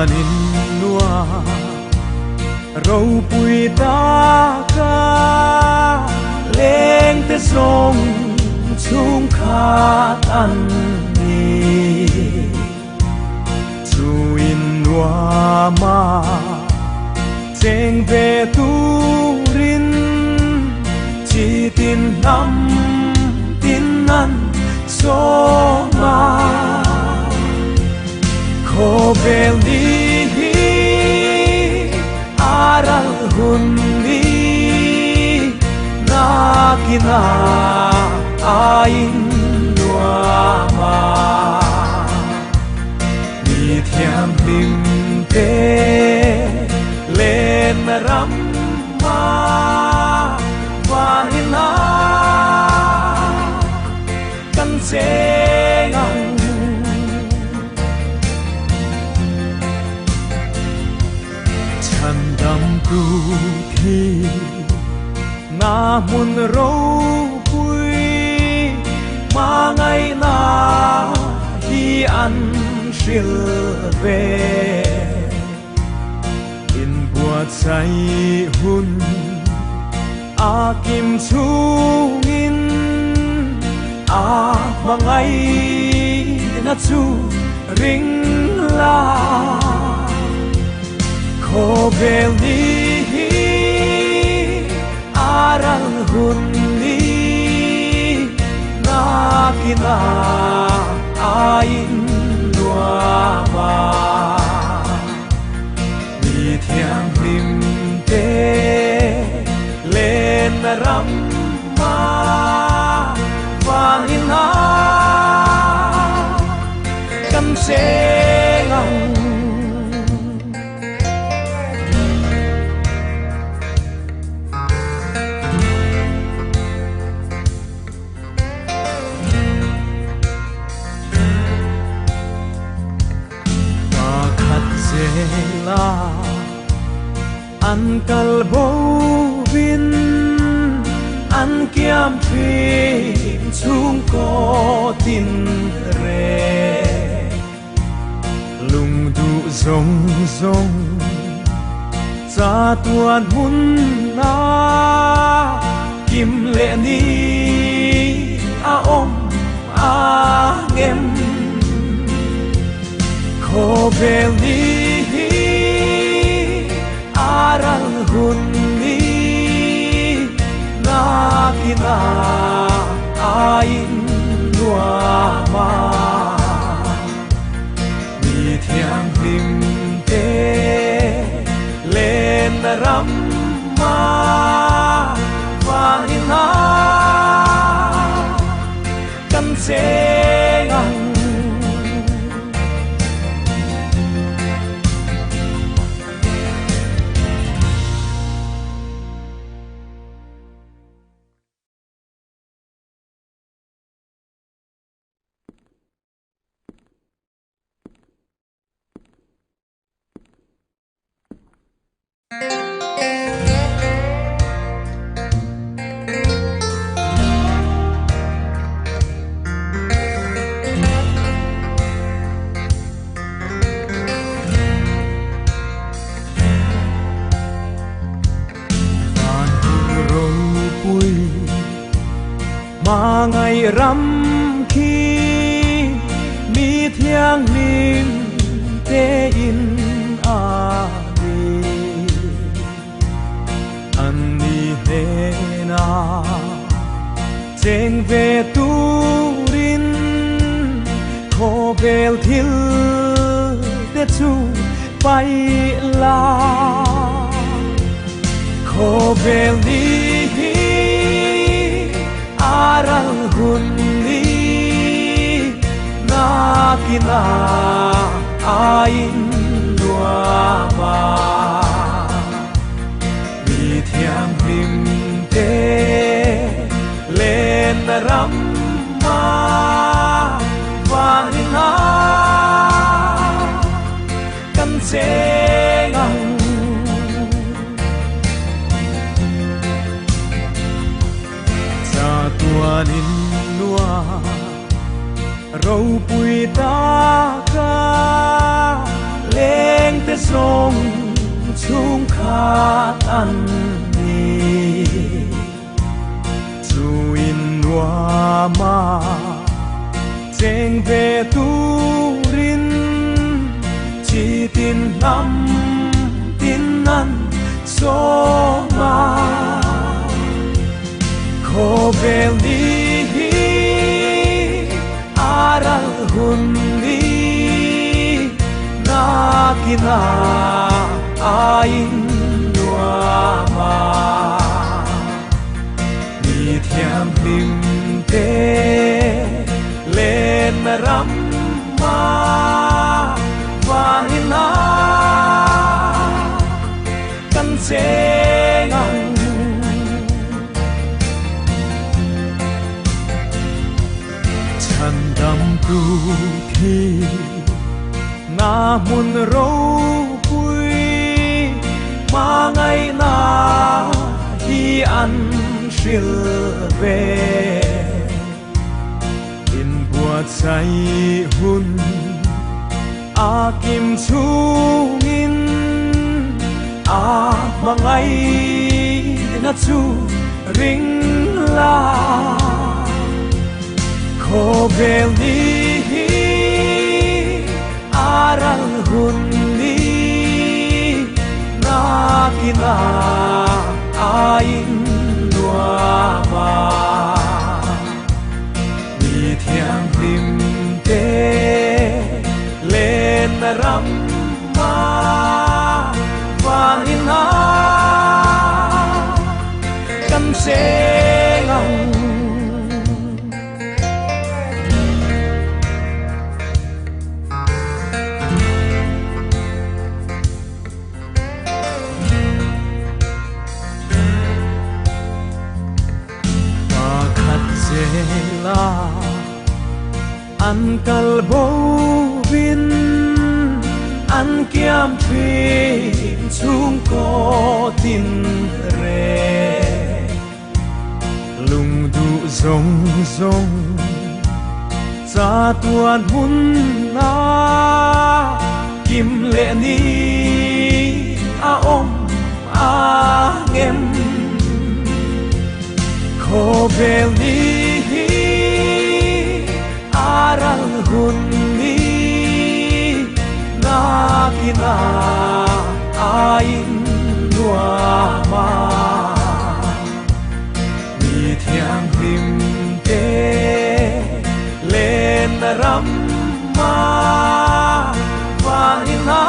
tuanin nua râu bùi ta ca lên tới sông Chungkhar ăn đi chu in nua ma chênh về tu rin chỉ tin năm tin ăn số ma khó về đi aral hun đi na kina ain nua ma mi thiam lim te lên ram ma và hina căn chế ngang chan đam tu thi na mun râu bùi mà ngày na hi ăn siêu về in bùa say hun a kim chung in a mà ngày na chu ring la khó về đi aral hun đi na kina ain nua ma mi thiang lim te lên ram ma và hina căn sẽ ngang la an kalbo vin an kiam thuyền chung có tin re lung du rong rong cha tuan hun na kim lệ ni a om a ngem khó về đi aral hun ni na kina ain nua ma mi thiang lim te lên ram ma và hina căn chế ngang mà ngày rằm khi mi thiang lim te in a đi an ni he na chênh về tu rin khó bel thil te chu bay la khó bel đi aral hun ni na kina ain nua ma mi thiam lim te lên ram ma và hina căn chế ngang tuanin nua râu bùi ta ca lên an ni chu in wa ma cheng ve tu rin chi tin nam tin nan so ma ko ve li aral hun ni na kina ain wa ma ni thiam lim te lên ram ma và ina căn chế ngang chân đam tu thi na mun râu vui mà ngày na hi ăn shil về in bua say hun a kim chungin a mangai na chu ring la ko vel ni aral hun ni na kina ain lua ma ni thiang lim te lên ram ma và ina căn sẽ ngang la an kalbo vin an kiam phin chung ko tin re lung du rong rong cha tuan hun na kim lệ ni a om a ngem ko vel ni aral hun ni na kina ain lua ma ni thiang lim te lên ram ma và ina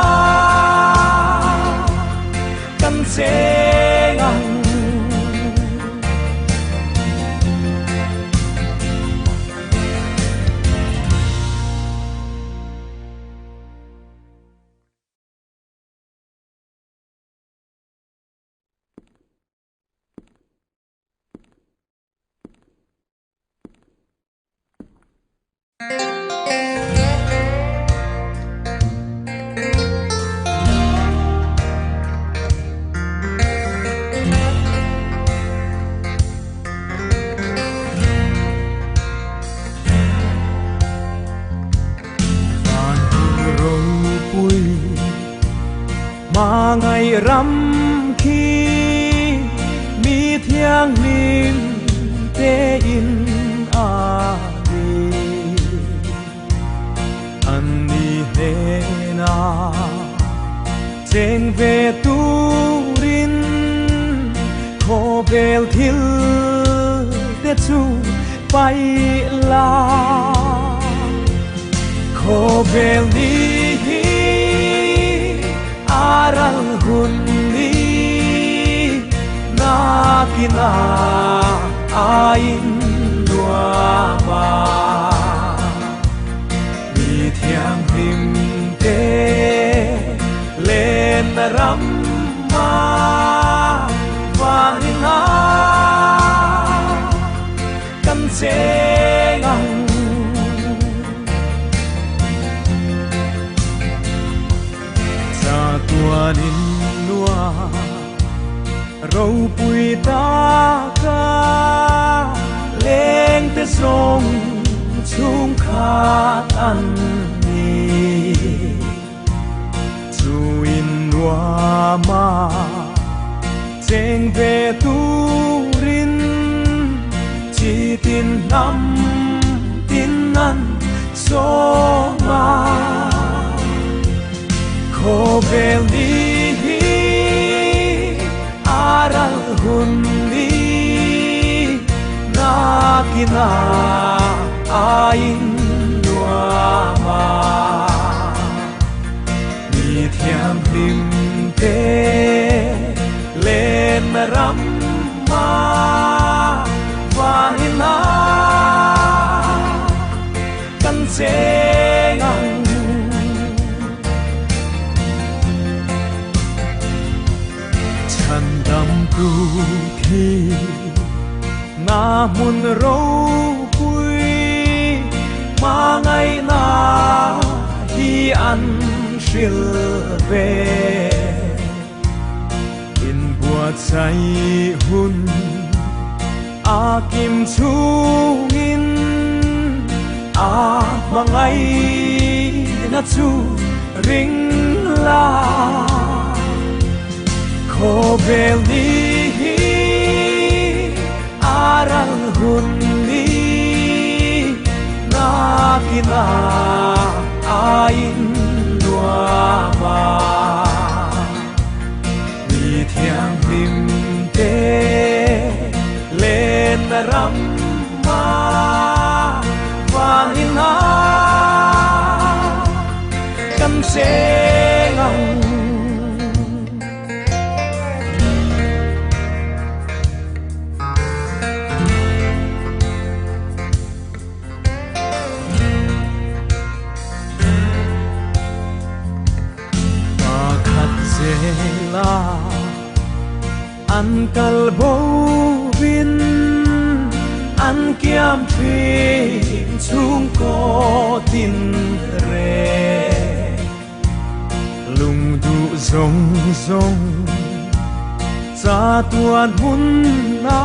căn sẽ ngang mà ngày rằm khi mi thiang lim te in a đi an ni he na cheng về tu rin kho vel thil te chu pai la kho vel ni aral hun ni na kina ain lua ma ni thiang lim te lên ram ma và ina căn sẽ ngang tuan in lua râu pui ta ca lên te sông Chungkhar an ni chu in lua ma chênh về tu rin chỉ tin năm tin ăn số mà khô về đi aral hun đi na kina ain nua ma mi thiam lim te lên ram ma và ina căn sẽ ngang chân đam tu thi na mun râu vui mà ngày na hi ăn shil về in buat say hun a kim chungin a mangai na chu ring la khô về đi aral hun đi na kina ain nua ma mi thiang lim te lên ram ma và ina căn sẽ ngang la an kalbo vin an kiam phi chung ko tin re lung du zong zong cha tuan hun na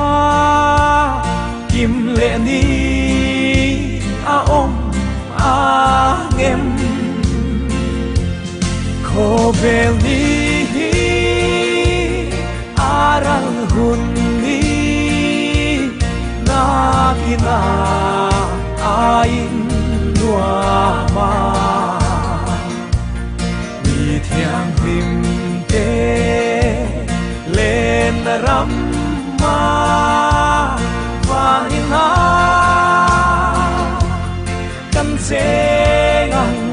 kim lệ ni a om a ngem khô về đi aral hun ni na kina ain nua ma mi thiang lim te lên ram ma và ina căn sẽ ngang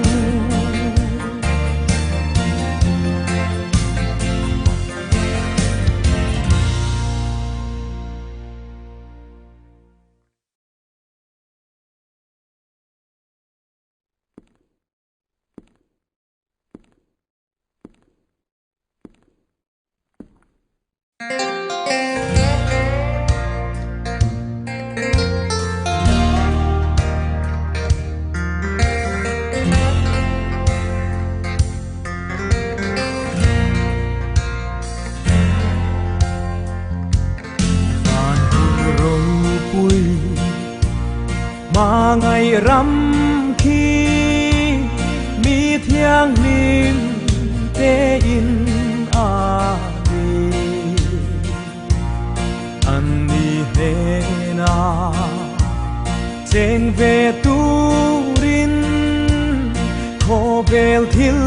mà ngày rằm khi mi thiang lim te in a đi an đi he na chênh về tu rin khô về thil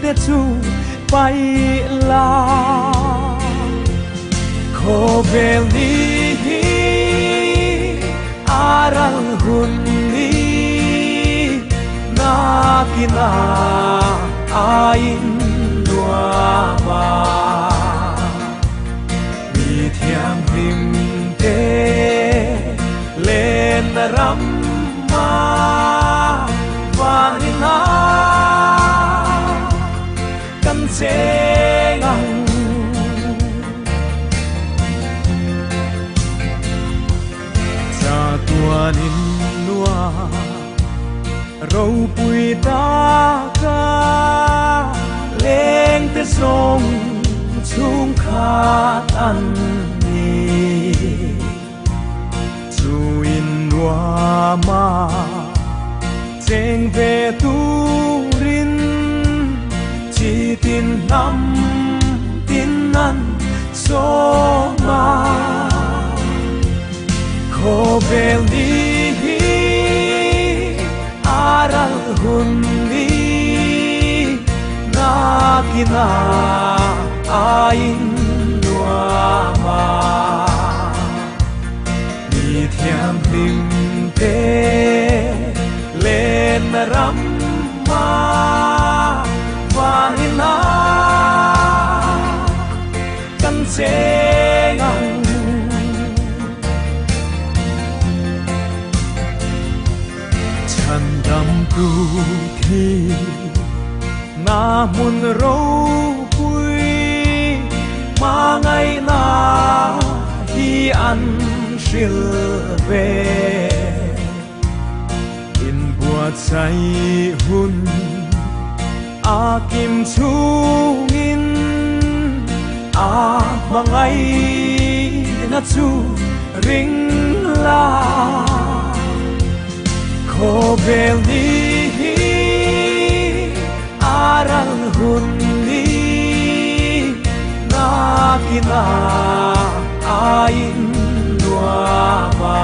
te chu bay la khô về đi aral hun ni na kina ain nua ma mi thiam lim te lên ram ma và ina căn sẽ ngang tuan in nua râu pui ta ca lên te sông Chungkhar an ni chu in nua ma chênh về tu rin chỉ tin năm tin ăn Kobel ni aral hundi nakina ain nuama mi thiam lim te lên ram ma vanina kan se ngang đam tu thi na mun râu vui mà ngày na hi ăn sil về in bùa say hun a kim chung in a mà ngày na chu ring la Kobel ni aral hundi nakina ain nuama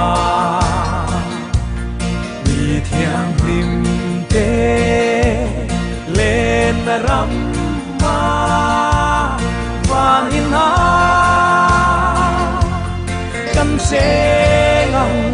mi thiang lim te lên ram ma vanina kan se ngang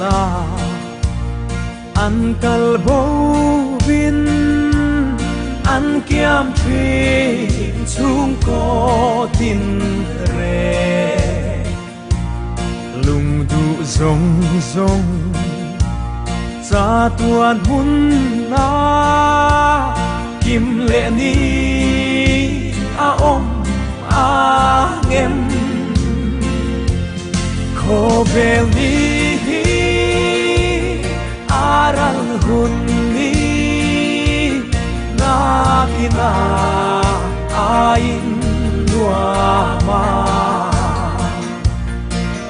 la an kalbo vin an kiam thri chung ko tin re lung du zong zong cha tuan hun na kim lệ ni a om a ngem Kobel ni aral hundi nakina ain nuama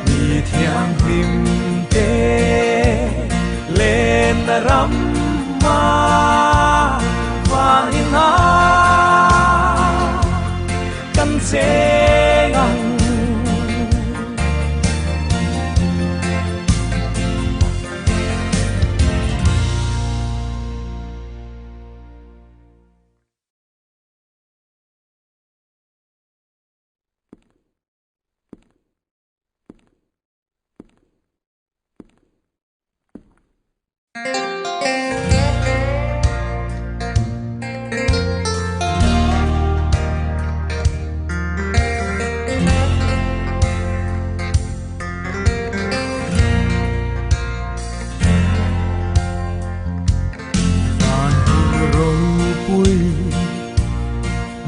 mi thiang lim te lên ram ma vanina kan se ngang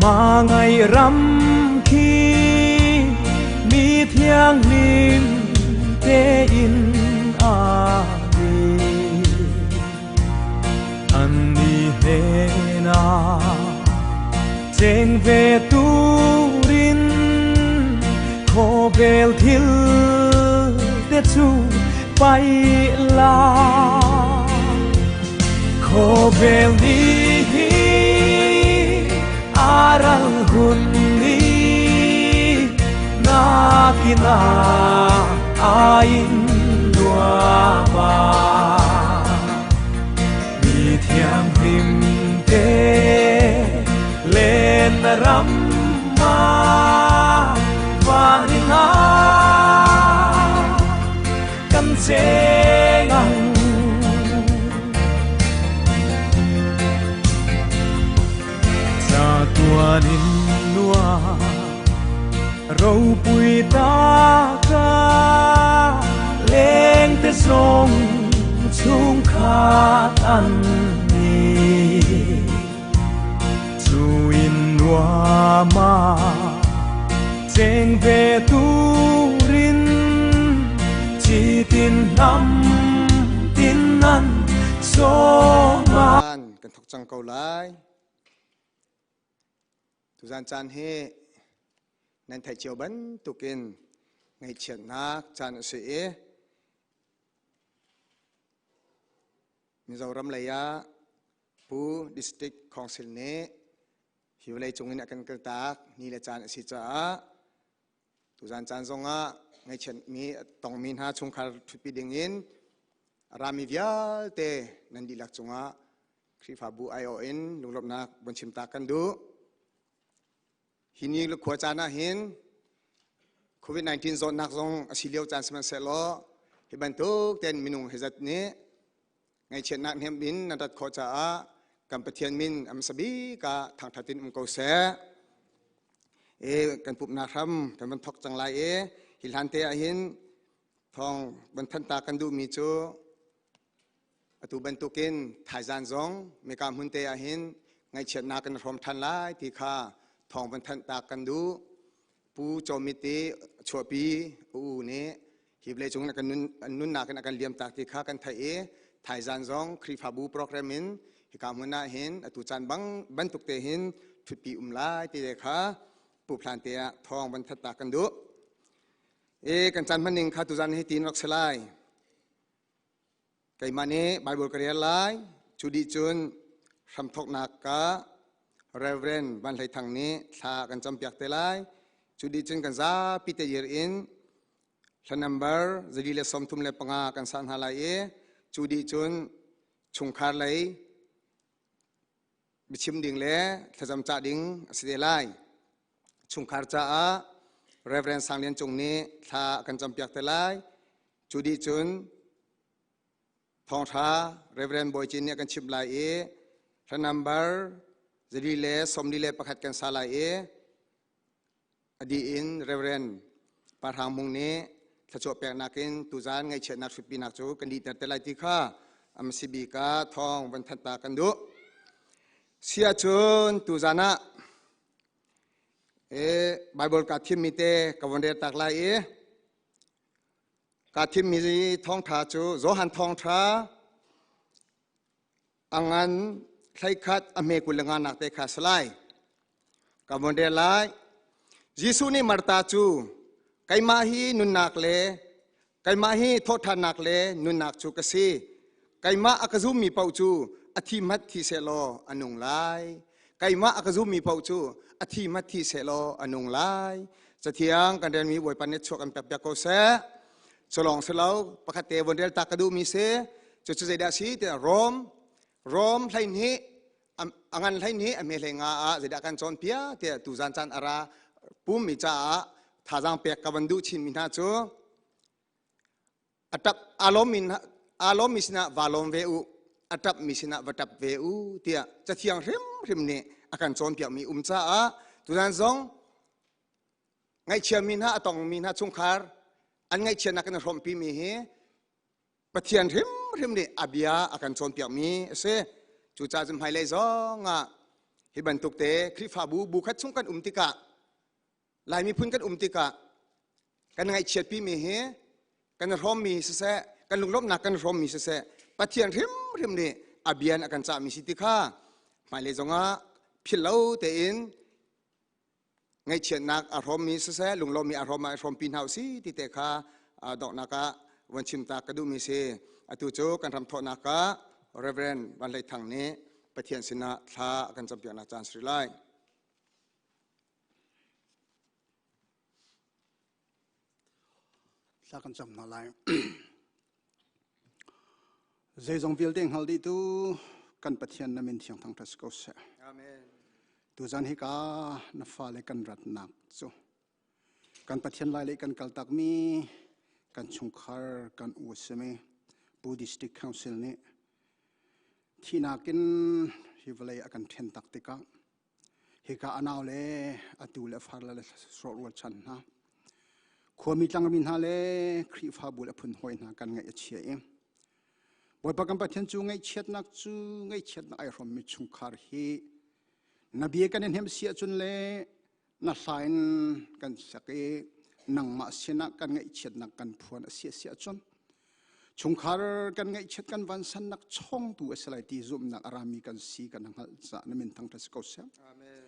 mà ngày rằm khi mi thiang lim te in a đi anh đi he na cheng về tu rin Kobel thil te chu bay la Kobel đi aral hundi nakina ain nuama mi thiang lim te lên ram ma vanina kan se ngang tuanin nua râu bụi ta ca lên te sông Chungkhar an ni chu in nua ma cheng về tu rin chỉ tin năm tin ăn số ma kan thok chang kau lai tu zan chan he nan thai chiao ban tukin ngay chen nak chan se e Mizoram laya pu district council ne hiwalay chungin akan kertak ni le chan si cha tu zan chan zonga ngay chen mi tong min ha chungkhar thupi dingin rami vial te nandilak chunga khrifa bu ion lunglop nak bonchim ta kan du hini lu khwa chana hin COVID-19 zone nak zong asiliu chan seman selo hibantuk ten minung hezat ne ngay chen nak hem bin nadat kho cha a kam pathian min am sabi ka thang thatin ko se e kan pup na kham kan ban thok chang lai e hilhan te a hin thong ban than ta kan du mi chu atu ban tukin thaijan zong me kam hun te a hin ngay chen na kan rom than lai ti kha thong ban than ta kan du pu chomiti chopi u ne hible chung na kan nun na kan liam tak ti kha kan thai e thaijan zong khrifa bu programin hikam huna hin atu chan bang ban tuk te hin thupi lai ti de kha pu plan te thong ban that ta kan du e kan chan maning kha tu jan hi tin rok selai kai mane bible career lai chudi chun sam thok nak ka reverend ban lai thang ni tha kan cham pyak te lai chudi chun kan za pi te year in la number zali le som thum le panga kan san halai e chudi chun chungkhar lai bichim ding le thajam cha ding aside lai chungkhar cha a reverend sanglen chung ni tha kan cham pyak te lai chudi chun thong tha reverend boy chin ne kan chip lai e la number zali le som li le pakhat kan sa lai e adi in reverend parhang mung ne thachop pek nakin tuzan ngai chet nak supi nak chu kan di ter te lai ti kha am sibi ka thong ban that ta kan du sia chun tuzana e bible ka thim mi te ka won de tak lai e ka thim mi thong tha chu zo han thong tha angan khai khat ame kulenga nak te kha slai ka won de lai jisu ni marta chu kai ma hi nun nak le kai ma hi tho tha nak le nun nak chu ka si kai ma akazu mi pau chu athi mat thi se lo anung lai kai ma akazu mi pau chu athi mat thi se lo anung lai chathiang kan den mi boi pan ne chok an pek pek ko se cholong selo pakhat te won del ta ka du mi se chu chu zeda si te rom hlain hi angan hlain hi ame hlenga a zeda kan chon pia te tu zan chan ara pum mi cha thajang pek ka bandu chin min ha chu atap alom misna valom veu atap misna vatap veu tia chathiang rim ne akan chon pia mi cha a tunan zong ngai chia min ha atong min ha chungkhar an ngai chia na kan rom pi mi he pathian rim ne abia akan chon pia mi se chu cha jum hai le zong a hi ban tuk te khrifa bu khat chung kan tika lai mi phun kan tika kan ngai chiat pi mi he kan rom mi se kan lunglop na kan rom mi se pathian rim ne abian akan cha mi siti kha mai le zonga philau te in ngai chiat nak a rom mi se lunglop mi a rom pin hau si ti te kha dok na ka wan chim ta ka du mi se atu chu kan ram tho na ka reverend ban lai thang ne pathian sina tha kan cham pya na chan sri lai kan cham na lai zai zong vil ding hal di tu kan pathian na min thiang thang thas ko se amen tu zan hi ka na fa le kan rat nak chu kan pathian lai le kan kal tak mi kan chungkhar kan u se me pu district council ni thina kin hi vlei akan then tak te ka hi ka anaw le atu le far le sro ro chan na khomi tlang min ha le khri fa bul phun hoi na kan ngai chia em boi pa kan pathian chu ngai chet nak chu ngai chet na ai rom mi chungkhar hi nabi kan hem sia chun le na sain kan sake nang ma sina kan ngai chet nak kan phuan sia chun chungkhar kan ngai chet kan van san nak chong tu asalai ti zum nak arami kan si kan hal cha na min thang thas ko se amen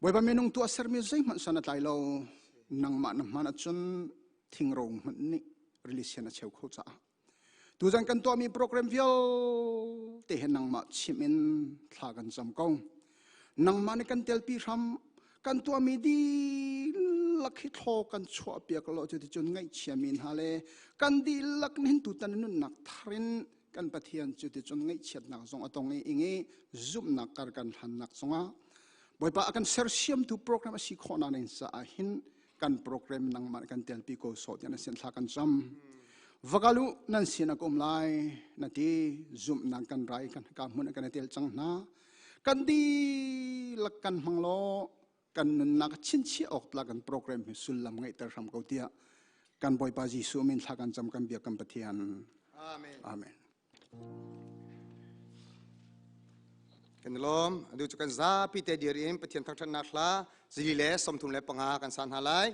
boi pa menung tu asar mi zai man sana tai lo nang ma na mana chun thing rong ni release na cheu kho cha tu jan kan to mi program vial te hen nang ma chimin thla kan jam kong nang ma ne kan tel pi ram kan to mi di lakhi tho kan chua piak lo chu ti chun ngai chiamin hale kan di lak nin tu tan nun nak tharin kan pathian chu ti chun ngai chet nak zong atong ngai ingi zum nak kar kan han nak zonga boipa akan ser siam tu program si khona nen sa hin kan program nang man kan tel pi ko so tian sen thla kan jam vakalu nan sina kom lai na ti zum nang kan rai kan ka mun kan tel chang na kan di lak kan manglo kan nak chin chi ok la kan program sul lam ngai tar ram ko tia kan boipa ji su min thla kan jam kan bia kan pathian amen amen kan lom adu chu kan za pi te dir in pathian thak than na khla zili le som thum le panga kan san halai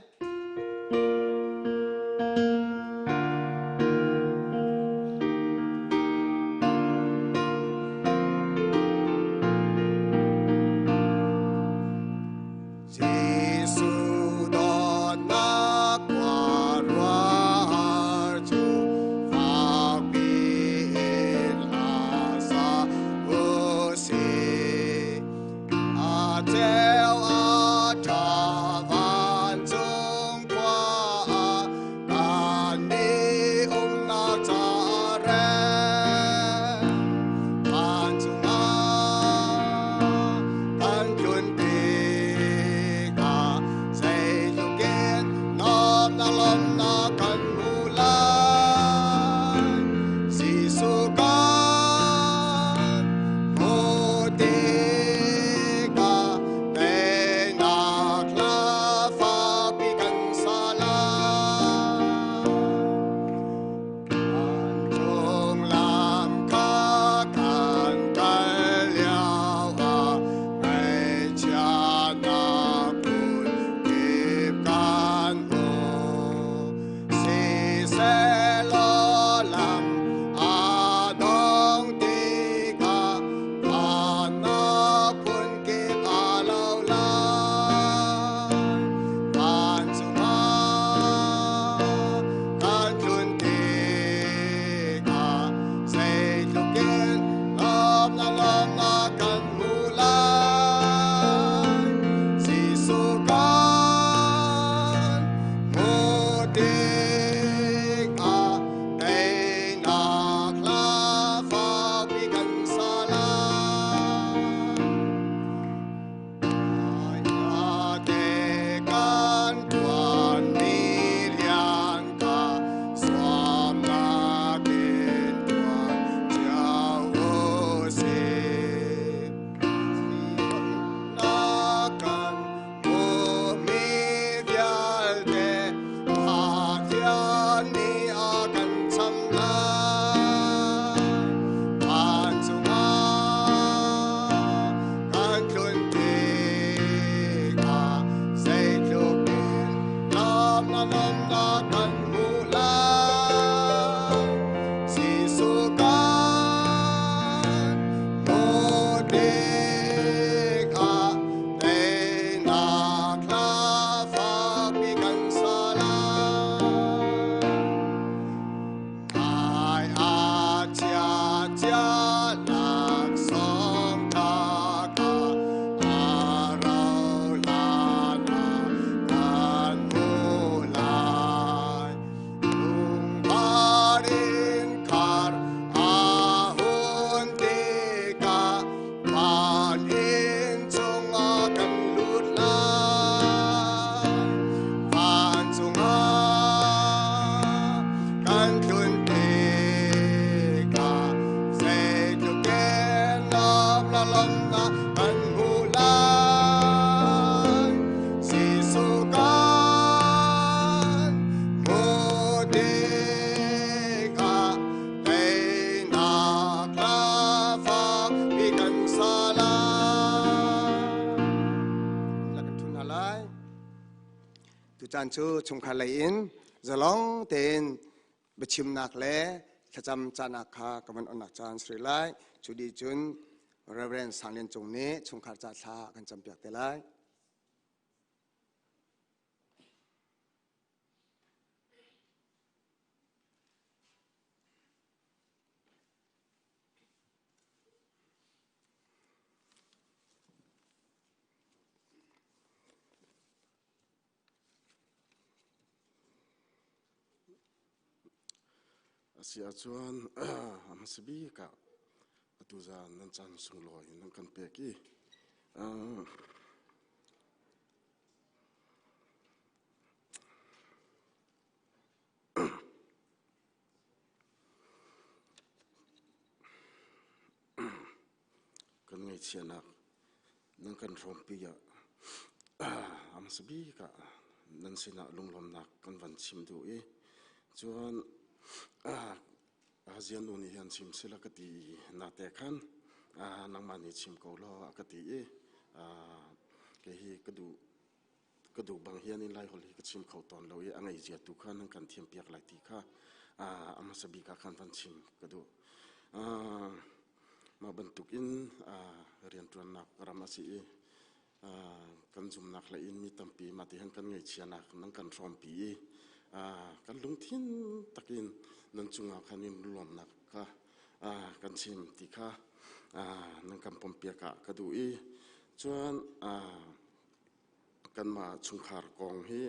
chan chu Chungkhar lai in zalong ten bachim nak le thacham chanak kha kaman onak chan sri lai chudi chun Reverend Sanglen chung ne Chungkhar cha tha kan cham pyak te lai asia chuan amasibi ka atuza nan chan sungloi nan kan peki kan ngai chianak nan kan rompi ya amasibi ka nan sina lunglom nak kan van chim du chuan ASEAN uni hian chim sila kati na te khan nang mani chim ko lo akati ke hi kadu bang hian in lai hol hi ka chim khau ton lo angai zia tu khan kan thiam piak lai ti kha amasabi ka khan van chim kadu ma bantuk in rian tuan nak ramasi kan zum nak la in mi tampi ma ti han kan ngai chianak nang kan rom pi kan lung thin takin nan chunga khanin lom nak ka kan chim ti kha nang kam pom pia ka kadu chuan kan ma chungkhar kong hi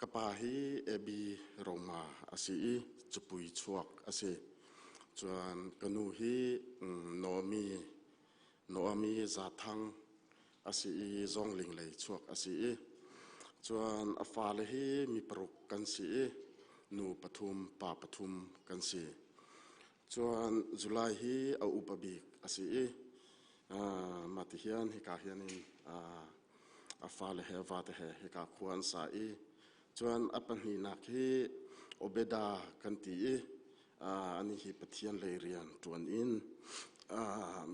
kapa hi ebi roma asi chupui chuak ase chuan kanu hi noami za thang asi zongling lei chuak asi chuan afale hi mi paruk kan si nu pathum pa pathum kan si chuan July hi a upabik asi mati hian hi ka hianin afale he wate he ka khuan sa chuan apani nak hi obeda kan ti ani hi pathian lei rian tuan in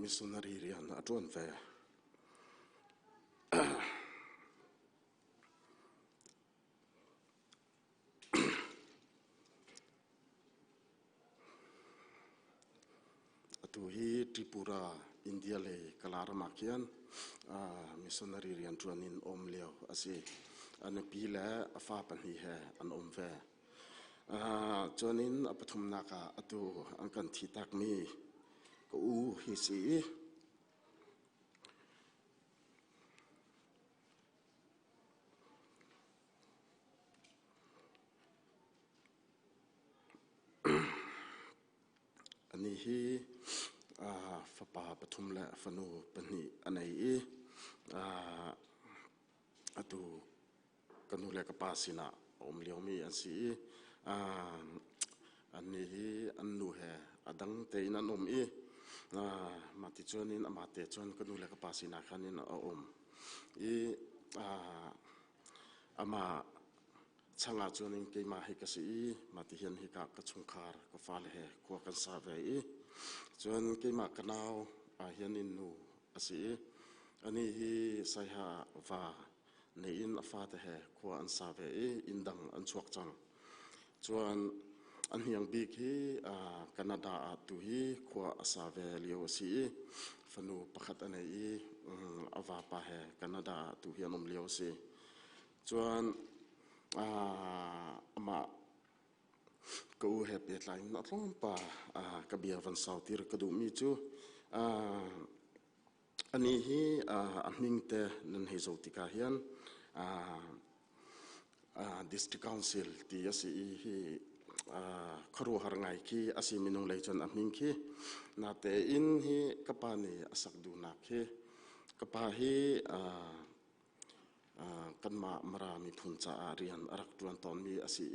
missionary rian atun ve atu hi Tripura India le kalarama kian missionary rian tuan in om leo ase ane pile afa pan hi he an om ve chuanin apathum naka atu angkan thi tak mi ko hi si ani hi fapa pathum la fanu pani anai atu kanu le kapasina om liomi ansi ani hi annu he adang te in anom mati chuanin amate chuan kanu le kapasina khanin a om ama changa chuanin keima hi kasi mati hian hi ka chungkhar ka fale he ko kan sa ve chuan keima kanau hianin nu asi ani hi saiha wa nei in afate he ko an sa ve indang an chuak chang chuan an hiang bik hi Canada tu hi ko asa ve leo si fanu pakhat anei awa pa he Canada tu hian om leo si chuan ama ko he pet lai na tlom pa kabia van sautir kadu mi chu ani hi aming te nan he zotika hian district council ti asi hi kharu har ngai ki asi minung lei chon aming ki na te in hi kapani asak du na ki kapa hi kanma mara mi phuncha rian arak tuan ton mi asi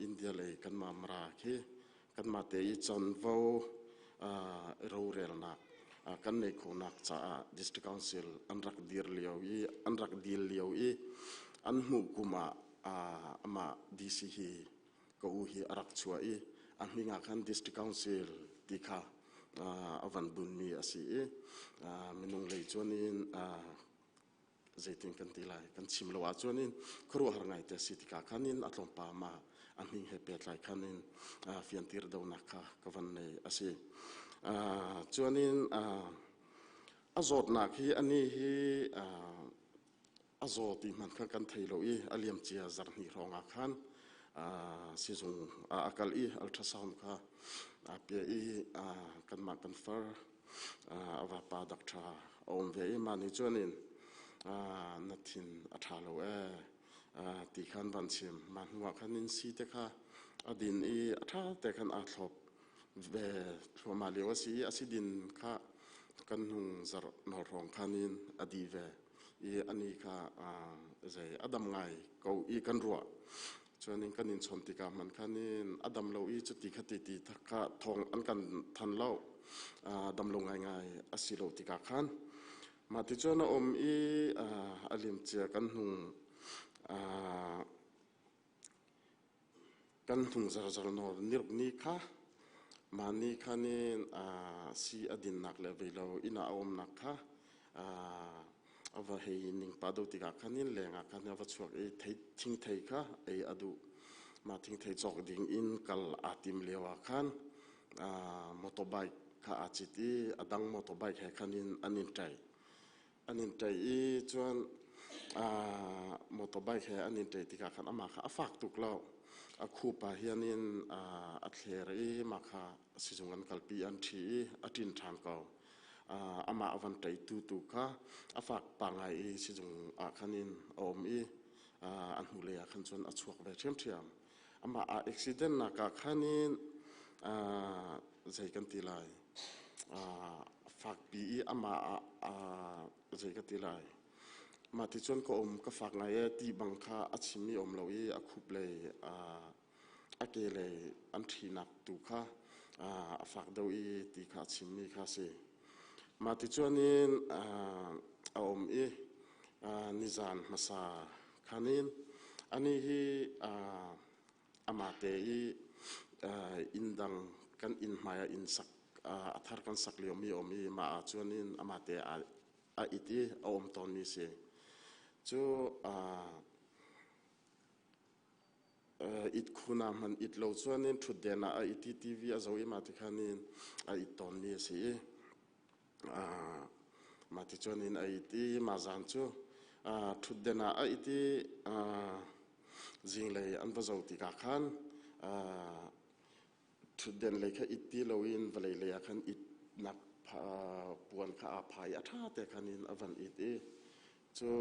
India le kanma mara ki kanma te I chon vo ro rel na kan nei kho nak cha district council anrak dir liau an mu kuma ama DC hi ko hi arak chua an hinga khan district council tikha avan bun mi asi minung lei chuanin zaitin kan tilai kan chimlawa chuanin khru har ngai te sitika khanin atlom pa ma aming he pet lai khanin fiantir do na kha kavan nei asi chuanin azot na khi ani hi azoti man kha kan thailo aliam chia zarni ronga khan sizung akal ultrasound kha pe kan ma confer awa pa doctor om ve mani chuanin nathin athalo ตีขันวันเชียมมันหัวขันนินซีเตค่ะอดินอีถ้าแต่ขันอาทบเวทัวมาเลียวสีอสิดินค่ะกันหุงจรนรองขันินอดีเวอีอันนี้ค่ะใจอดัมไงเขาอีกันรัวส่วนนี้กันนินชนติกามันขันินอดัมเราอีจุดที่ขัดตีทักค่ะทองอันกันทันเล่าดำลงง่ายๆอสิโลติกาขันมาที่จวนอมอีอลิมเจียกันหุงกันถุงจราจรนอนิรกนี้ค่ะมานี่ค่ะนี่สีอดินนักเลเวลเราอินาอมนักค่ะเอาไว้ให้นิ่งปาดูติกาค่ะนี่แรงค่ะนี่ว่าช่วงทิ้งไทยค่ะอดูมาทิ้งไทยจอกดิ่งอินกัลอาติมเลวค่ะมอเตอร์ไซค์ค่ะอาจิตอดังมอเตอร์ไซค์ให้ค่ะนี่อันนี้ใจจวนมอเตอร์ไซค์ให้อันนี้ใจติกาค่ะอามาค่ะฝากตุกเราคูปะเฮียนินอัตเลรีมาค่ะสิจงกันกัลปีอันที่อัตินทางเก่าอามาอวันใจตุค่ะฝากปังไอสิจงขันินอมอันหูเลียขันจนอชวกแบบเทียมอามาอุบิเหตุนักขันินใจกันทีไรฝากปีอามาใจกันทีไรมาที่จวนก็ก็ฝากไงที่บังคับอาชิมีเราคุบเลยเกเลยอันที่นักตุค่ะฝากดูที่ข้าชิมีข้าสิมาที่จวนนี้นิจานมาสาขันินอันนี้อามาเตอินดังกันอินมายอินสักอัฐกันสักเลียวมีมาจวนนี้อามาเตอิติตอนนี้สิจูอิดคุณามันอิดเราส่วนนี้ทุดเดน่าอิดทีวีอาจจะมาที่ขันินอิดตอนนี้สิมาที่จวนนี้อิดมาจันจูทุดเดน่าอิดจิงเลยอันว่าจะติกาขันทุดเดนเลยแค่อิดเราอินว่าเลยขันอิดนักปวนข้าอภัยอัฐาแต่ขันินอวันอิดจู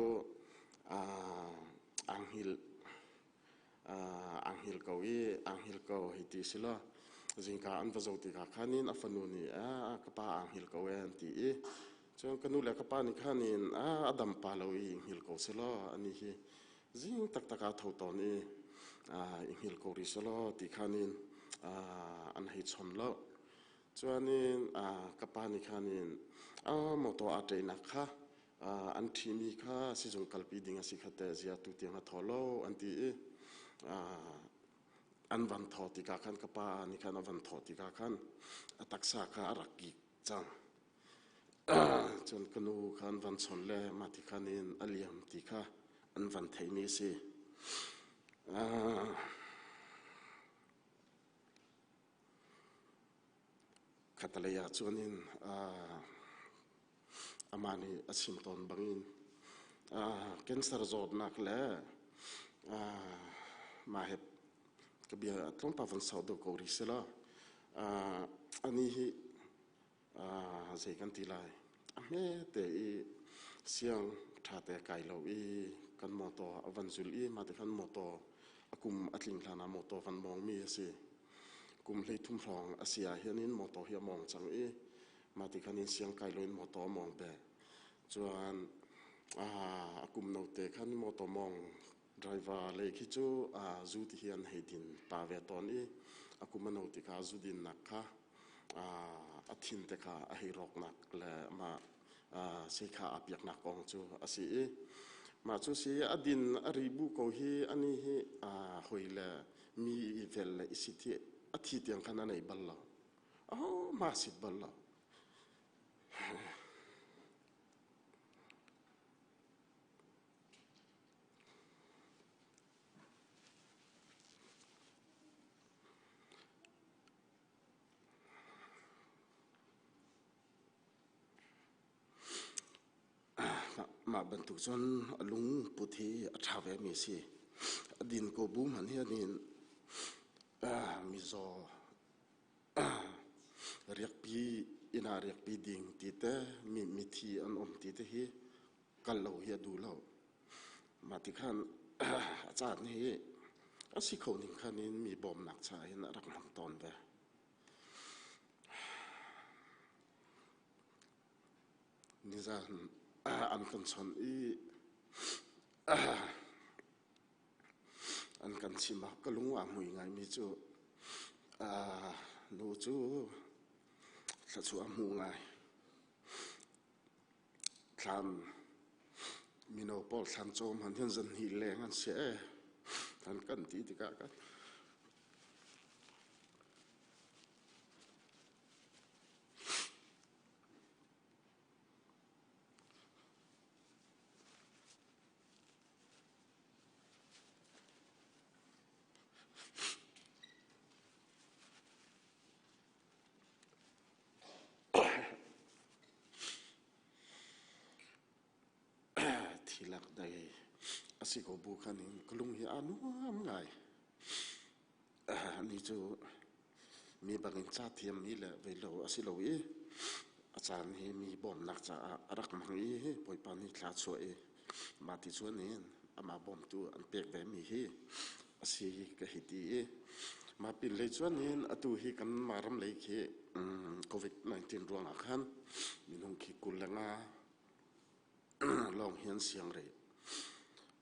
อังฮิลเกาฮิติสิละจิงกาอันว่าจะติกาขันินอฟันุนีกป้าอังฮิลเกาอันตีจนกันนู่นแหละกป้านี่ขันินอดัมปาเราฮิลเกาสิละอันนี้จิงตักเท่าตอนนี้ฮิลเการิสิละติขันินอันให้ชนละจวนนี้กป้านี่ขันินมอตัวอาเจนักค่ะอันที่มีค่ะสิจงกัลปีดิ่งสิขัดเจียตุเตียงทอโลอันที่อันวันทอติกาขันกป้านี่ขันวันทอติกาขันตักษาค่ะรักกิจังจนกนูขันวันชนเล่มาติขันินอเลียมติค่ะอันวันไทยนี้สิขัดเลยจวนินอามานีอาชิมตอนบังอินเคนสารจอดนักเล่มาเห็บกบีต้องปะวันเสาร์ดูกอริสละอันนี้ใจกันทีไรเมื่อแต่เสียงท่าแต่ไกลเรากันมอตอวันจุลีมาแต่กันมอตอกุมอัดลิงลานามอตอวันมองมีสิกุมเลยทุ่มรองอาเซียเฮียนินมอตอเฮียมองจังมาที่ขันินเสียงไกลลอยมอตอมองเบจวนกุมโนเตขันมอตอมองไดรเวอร์เลยคิดจูจูที่เฮียนให้ดินปาเวตอนกุมโนติกาจูดินนักค่ะอาทินเตค่ะให้รอกนักและมาเสกขาอภิยกนักองจูอาศัยมาจูสิอดินอริบุโกฮีอันนี้หอยละมีเวลอิสิทธิอาทิตย์ยังขนาดไหนบัลลังมาสิบัลลังมาบรรทุกจนลุงพุทธิชาวเวมีสิดินโกบุมหันเฮียนินมิโซเรียกปีอินาเรียกปีดิ่งตีเตมีทีอันอมตีเตฮีกันเราเฮียดูเรามาที่ขัน อาจารย์นี่สิเขาหนึ่งคันนี้มีบอมหนักชายนะรักมันตอนแบบนี่จะอันกันชนอันกันชิมก็ลุงว่ามุยไงมีจูนูจูสัตว์อามูไงทำมีโนปอลทำโจมหันยันจันหิเลงันเสียทันกันตีติกากันทีหลักได้สิโกบุคันนี้กลุงเฮียนุ่มไงนี่จูมีบางอินชาเทียมนี่แหละเวลาสิโลอีอาจารย์เฮมีบอมนักจะรักมังอีปอยปานี่คลาดสวยมาที่ส่วนนี้มาบอมตัวอันเปียกแบบมีเฮสิก็ฮิตีมาปิดเลยส่วนนี้ตัวเฮกันมารำเลยเฮโควิด-19 รวงอาคันมีน้องขี้กุลละงาลองเห็นเสียงเลย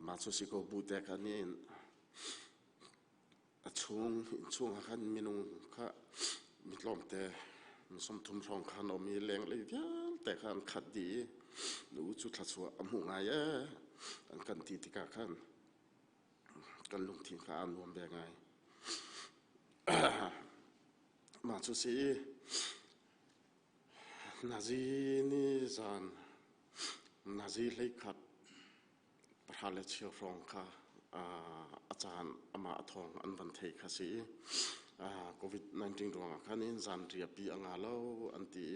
มาสุสิโกบูเตกันนี่ช่วงขันมีนุ่งข้ามีลมแต่มีสมทุมรองขันเอามีแรงเลยเดียวแต่ขันขัดดีดูจุดทัศวะมุ่งไงอันกันตีติกาขันกันลงทิ้งข้าอันรวมแบบไงมาสุสินาซีนี่จันนาซีเลยขัดประธานเลเชียร์ฟรองค่ะอาจารย์อามาทองอันวันเทคสีโควิด-19 รวงคันนี้จันเรียบีอ่างเล่าอันที่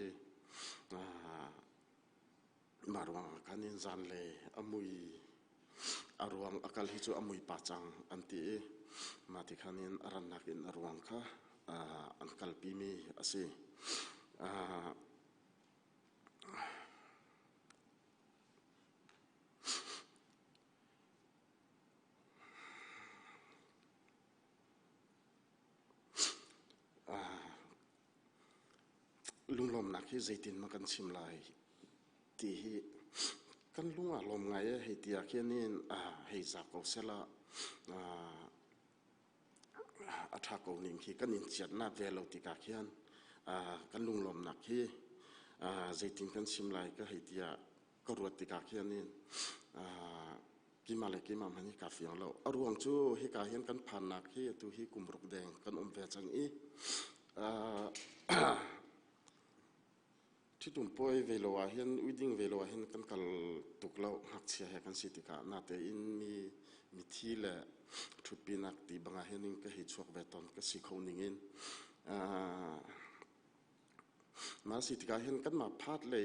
มารวงคันนี้จันเลยอมุยอารวงอากาศฮิจูอมุยปัจจังอันที่มาที่คันนี้อารันนักินอารวงค่ะอันกัลปีมีอาศัยลุงลมนักที่ใจตินมากันชิมลายที่กันลุงลมไงให้ที่อาเขียนนี่ให้จากเอาเสละอัฐากนิ่งที่กันอินเจียดหน้าเวลาที่กาเขียนกันลุงลมนักที่ใจตินกันชิมลายก็ให้ที่ก็รวดที่กาเขียนนี่กิมาเลยกิมามันนี่กาฟิงเราอารวงจูให้กาเห็นกันผ่านนักที่ตัวที่กุมรุกแดงกันอมเวจังที่ตุ่มป่วยเวลาเห็นวิดิ้งเวลาเห็นกันกัลตุกเราหักเสียให้กันสิติกานาแต่อินมีที่แหละทุดปีนักตีบางเห็นก็เหตุช่วงเวตอนก็สิเขาหนึ่งมาสิติกาเห็นกันมาพาดเลย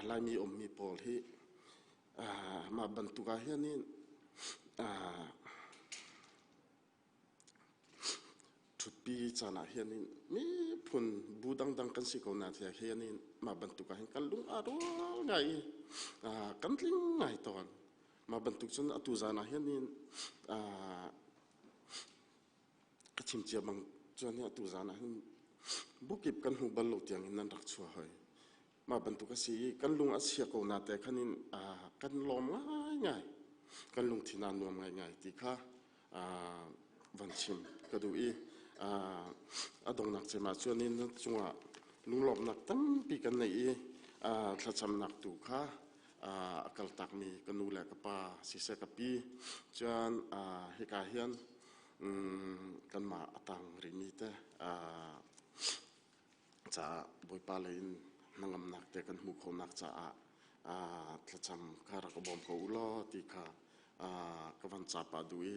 ลายมีอมมีปอลที่มาบรรทุกเห็นนี่ทุดปีจานาเห็นนี่มีผลบูดังกันสิเขานาที่เห็นนี่มาบรรทุกเห็นกันลุงอารมณ์ไงกันลิงไงตอนมาบรรทุกจนอตุจานาเห็นนี่ชิมเจียบังจนเนี่ยอตุจานาบุกิบกันหูบรรลุเตียงนั้นรักชัวร์มาบรรทุกสิกันลุงอาเซียเขานาแต่ขันนี่กันลมง่ายกันลุงที่นานรวมง่ายที่ข้าวันชิมก็ดูดงนักจะมาช่วงนี้นะจังหวะลุงหลบนักตั้งปีกันในถ้าจำนักดูค่ะกัลตักมีกันนูแหลกป้าสิเสกปีจนเหตุการณ์เห็นกันมาตังริมีเตจะบอยปาเลยนังนักแต่กันมุขนักจะถ้าจำคารักบอมเขาล้อที่ค่ะกวันจับปาดุย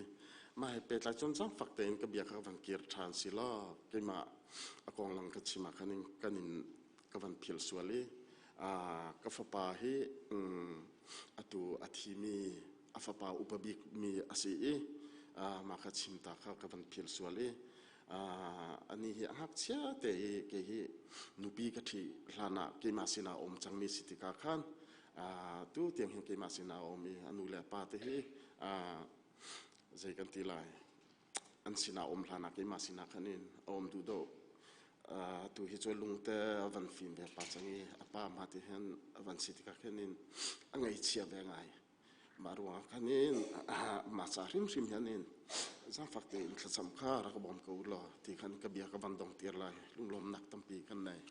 มาให้เป็นหลายจนจังฝักเต็นกับเบียร์กวันเกียร์ทานสิล้อก็มาอากองหลังกัชิมาคันินกันินกวันเพียลสวลีกฟ้าป่าให้ตัวอาทิมีฟ้าป่าอุปบิกมีอาศัยมาคัชิมตาข้าวกวันเพียลสวลีอันนี้หักเสียแต่เกี่ยนุปีกที่ลานะเกี่ยมาสินาอมจังมีสิทธิกาขัน tu tiang hin ke masina omi anu le pa te hi zai kan tilai an sina om hlana ke masina khanin om du do tu hi choi lung te van fin ve pa changi apa ma te hen van sit ka khanin angai chia ve ngai maruang khanin ma cha rim rim hianin za fakte in thacham kha ra ka bom ko lo ti khan ka bia ka van dong tir lai lung lom nak tampi kan nai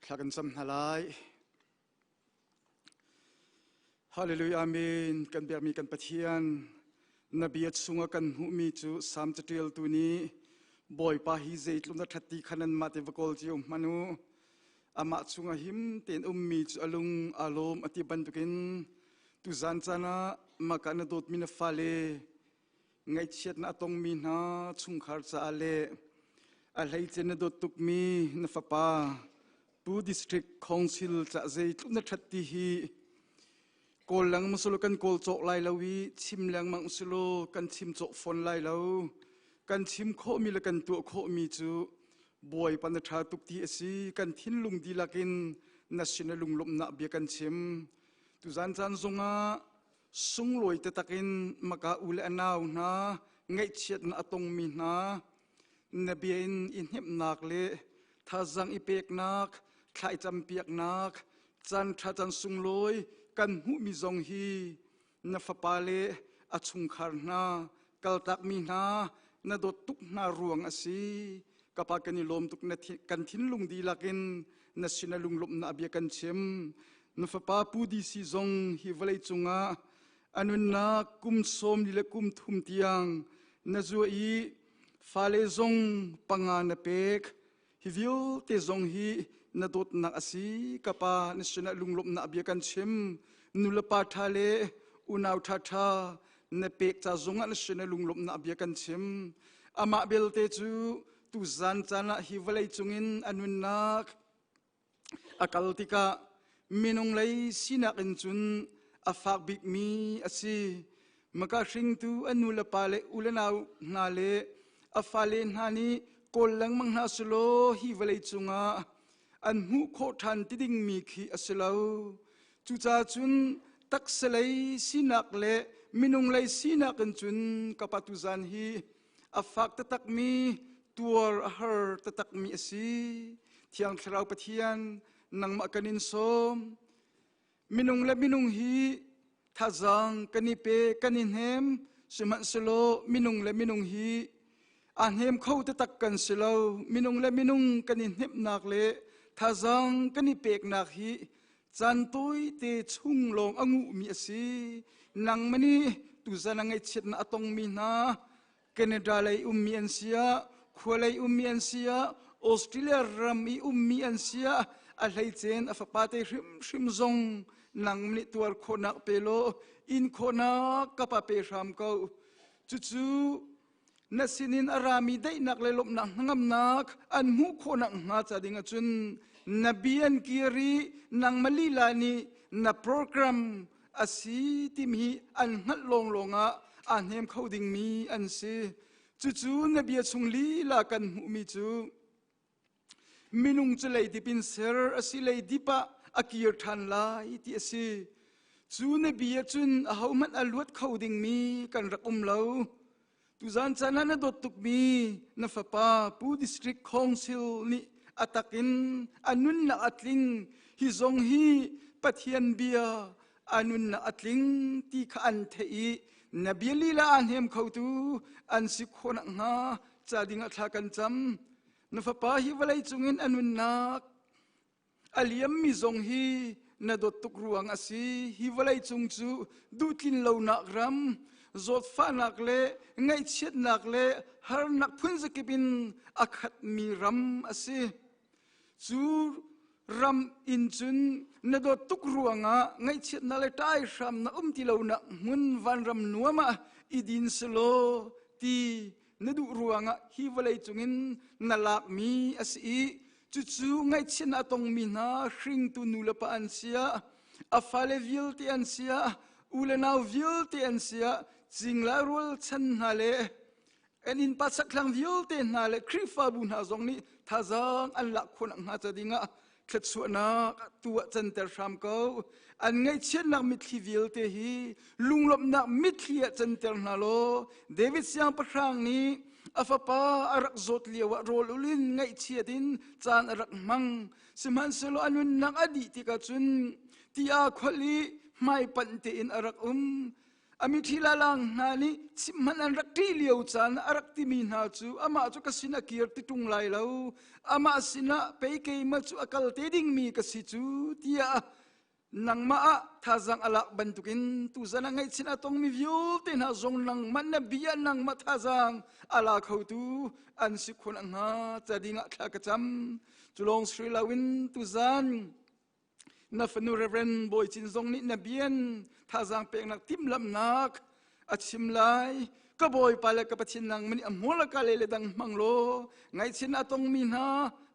Tlakan sam halai Hallelujah amen kan biar mi kan pathian nabiat sunga kan hu mi chu sam chatil tu ni boy pa hi zei tlum na thati khanan ma te vakol chiu manu ama chunga him ten mi chu alung alom ati bantukin tu zan chana makana dot min fale ngai chet na tong mi na chungkhar cha ale a hlei chen dot tuk mi na fapa pu district council cha zei tlum na thati hi kol lang musulo kan kol chok lai lawi chim lang mang musulo kan chim chok phone lai lo kan chim kho mi la kan tu kho mi chu boy pan tha tuk ti asi kan thin lung di lakin national lung lom na bia kan chim tu zan chan zonga sung loi te takin maka ul anaw na ngai chet na atong mi na nabiin in hep nak le thazang ipek nak khai cham piak nak chan tha chan sung loi kan hu mi zong hi na fapale a chungkhar na kaltak mi na dot tuk na ruang asi kapa kani lom tuk na kan thin lung di lakin na sinalung lom na abia kan chem na fapa pu di si zong hi valai chunga anun na kum som ni le kum thum tiang na zo i fale zong panga na pek hi viu te zong hi na dot na asi kapa na sinalung lom na abia kan chem nula pa thale unaw tha tha na pek cha zonga na shena lunglom na abia kan chem ama belte chu tu zan chana hi valai chungin anun nak akaltika minung lei sinak in chun afak big mi asi maka hring tu anula pale ulanaw na le afale nhani kol lang mang na sulo hi valai chunga an hu kho than tiding mi khi asilo chu cha chun tak selai sinak le minung lei sinak an chun kapatu zan hi afak ta tak mi tuar har ta tak mi asi thiang thrau pathian nang ma kanin som minung le minung hi thazang kani pe kanin hem siman selo minung le minung hi an hem kho ta tak kan selo minung le minung kanin hep nak le thazang kani pek nak hi chan toi te chung long angu mi asi nang mani tu zana ngai chet na atong mi na Canada lai mi ansia khwalai mi ansia Australia ram i mi ansia a hlei chen a fapate hrim zong nang mni tuar khona pelo in khona kapa pe ram ko chu nasinin arami dai nak le lop nak ngam nak an mu khona nga cha dinga chun nabian kiri nang malilani na program asi timi an ngal long longa an hem coding mi an se chu nabia chungli la kan hu mi chu minung chalai dipin ser asi lei dipa akir than la iti asi chu nabia chun a hauman alwat coding mi kan rakum lo tu zan chana na dot tuk mi na fapa pu district council ni atakin anun na atling hi zong hi pathian bia anun na atling ti kha an thei nabili la an hem khotu an sikhona nga chadinga thakan cham na fapa hi walai chungin anun na aliam mi zong hi na dot tuk ruang asi hi walai chung chu dutlin lo na gram zot fa nak le ngai chet nak le har nak phun zakipin akhat mi ram asi chu ram in chun na do tuk ruanga ngai chet na le tai ram na ti lo na mun van ram nuama idin selo ti na du ruanga hi valai chungin nalak mi asi chu ngai chen atong mi na hring tu nula pa an sia afale vil ti an sia ulenau vil ti an sia jingla rul chan na le en in pasaklang vil te na le krifa bun ha zong ni thazang an la khon ang ha chadinga khatsuana tuwa chan ter sham ko an ngai chen nak mit khi vil te hi lunglop nak mit khi chan ter na lo David siang pasang ni afapa arak zot liwa rol ulin ngai chiatin chan arak mang siman selo anun nak adi ti ka chun tia kholi mai pan te in arak ami thila lang nani chimman an rak ti liu chan arak ti mi na chu ama chu kasina kir ti tung lai lo ama sina pe ke ma chu akal te ding mi ka si chu tia nang ma thazang alak bantukin tu zana ngai china tong mi view te na zong nang man na bia nang ma thazang ala khau tu an si khon ang ha chadinga thla ka cham chulong sri lawin tu zan na fanu reverend boy chin zong ni na bian thazang pek nak tim lam nak achim lai ka boy pala ka pachin nang mani amola ka le dang manglo ngai chin atong mi na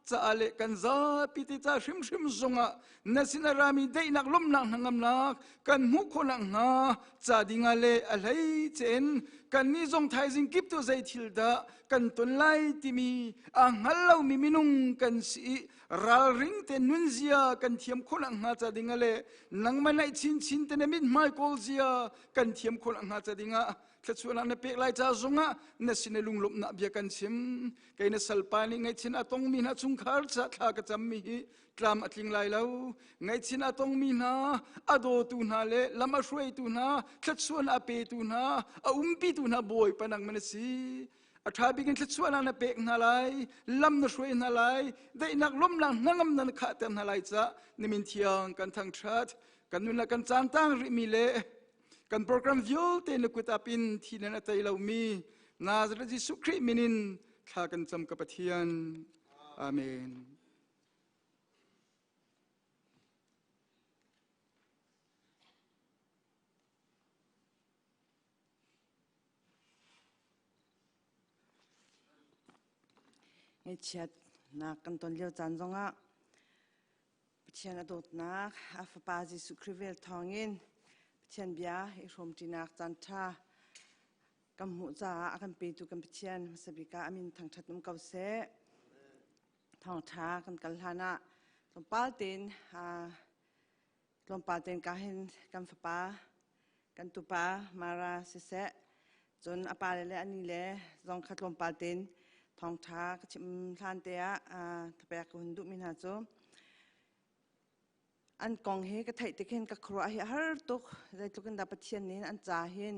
cha ale kan za piti cha shim zonga na sinarami dei nak lom nak ngam nak kan mu khonang na cha dinga le alai chen kan ni zong thai jing kip tu zai thil da kan ton lai ti mi angal lo mi minung kan si ral ring te nun zia kan thiam khonang na cha dinga le nang manai chin te na mit mai kol zia kan thiam khonang na cha dinga thachuan na pek lai cha zonga na sinelung lop na bia kan sim kaina salpani ngai chin atong mi na chungkhar cha tha ka cham mi tlam atling lai lo ngai chin atong mi na ado tu na le lama shwei tu na thachuan ape tu na a umpi tu na boy panang manasi atha bigin thachuan na pek na lai lam na shwei na lai dei nak lom lang nangam na kha tem na lai cha nimin thiang kan thang that kan nun la kan chan tang ri mi le kan program view te na kutapin thina na tailau mi Nazareth Jesu Christ minin kha kan cham ka pathian amen ngai chat na kan ton leo chan zonga pathian adot na afapa Jesu Christ vel thongin pathian bia I rom tinak chan tha kam mu cha akan pe tu kam pathian sabika amin thang that num kau se thong tha kan kalhana lompalten ka hin kam fapa kan tupa mara sise chon apalele ani le zong khat lompalten thong tha ka chim than te a thapek hundu min ha chu an kong he ka thai te khen ka khro hi har tuk zai tukin da pathian nin an cha hin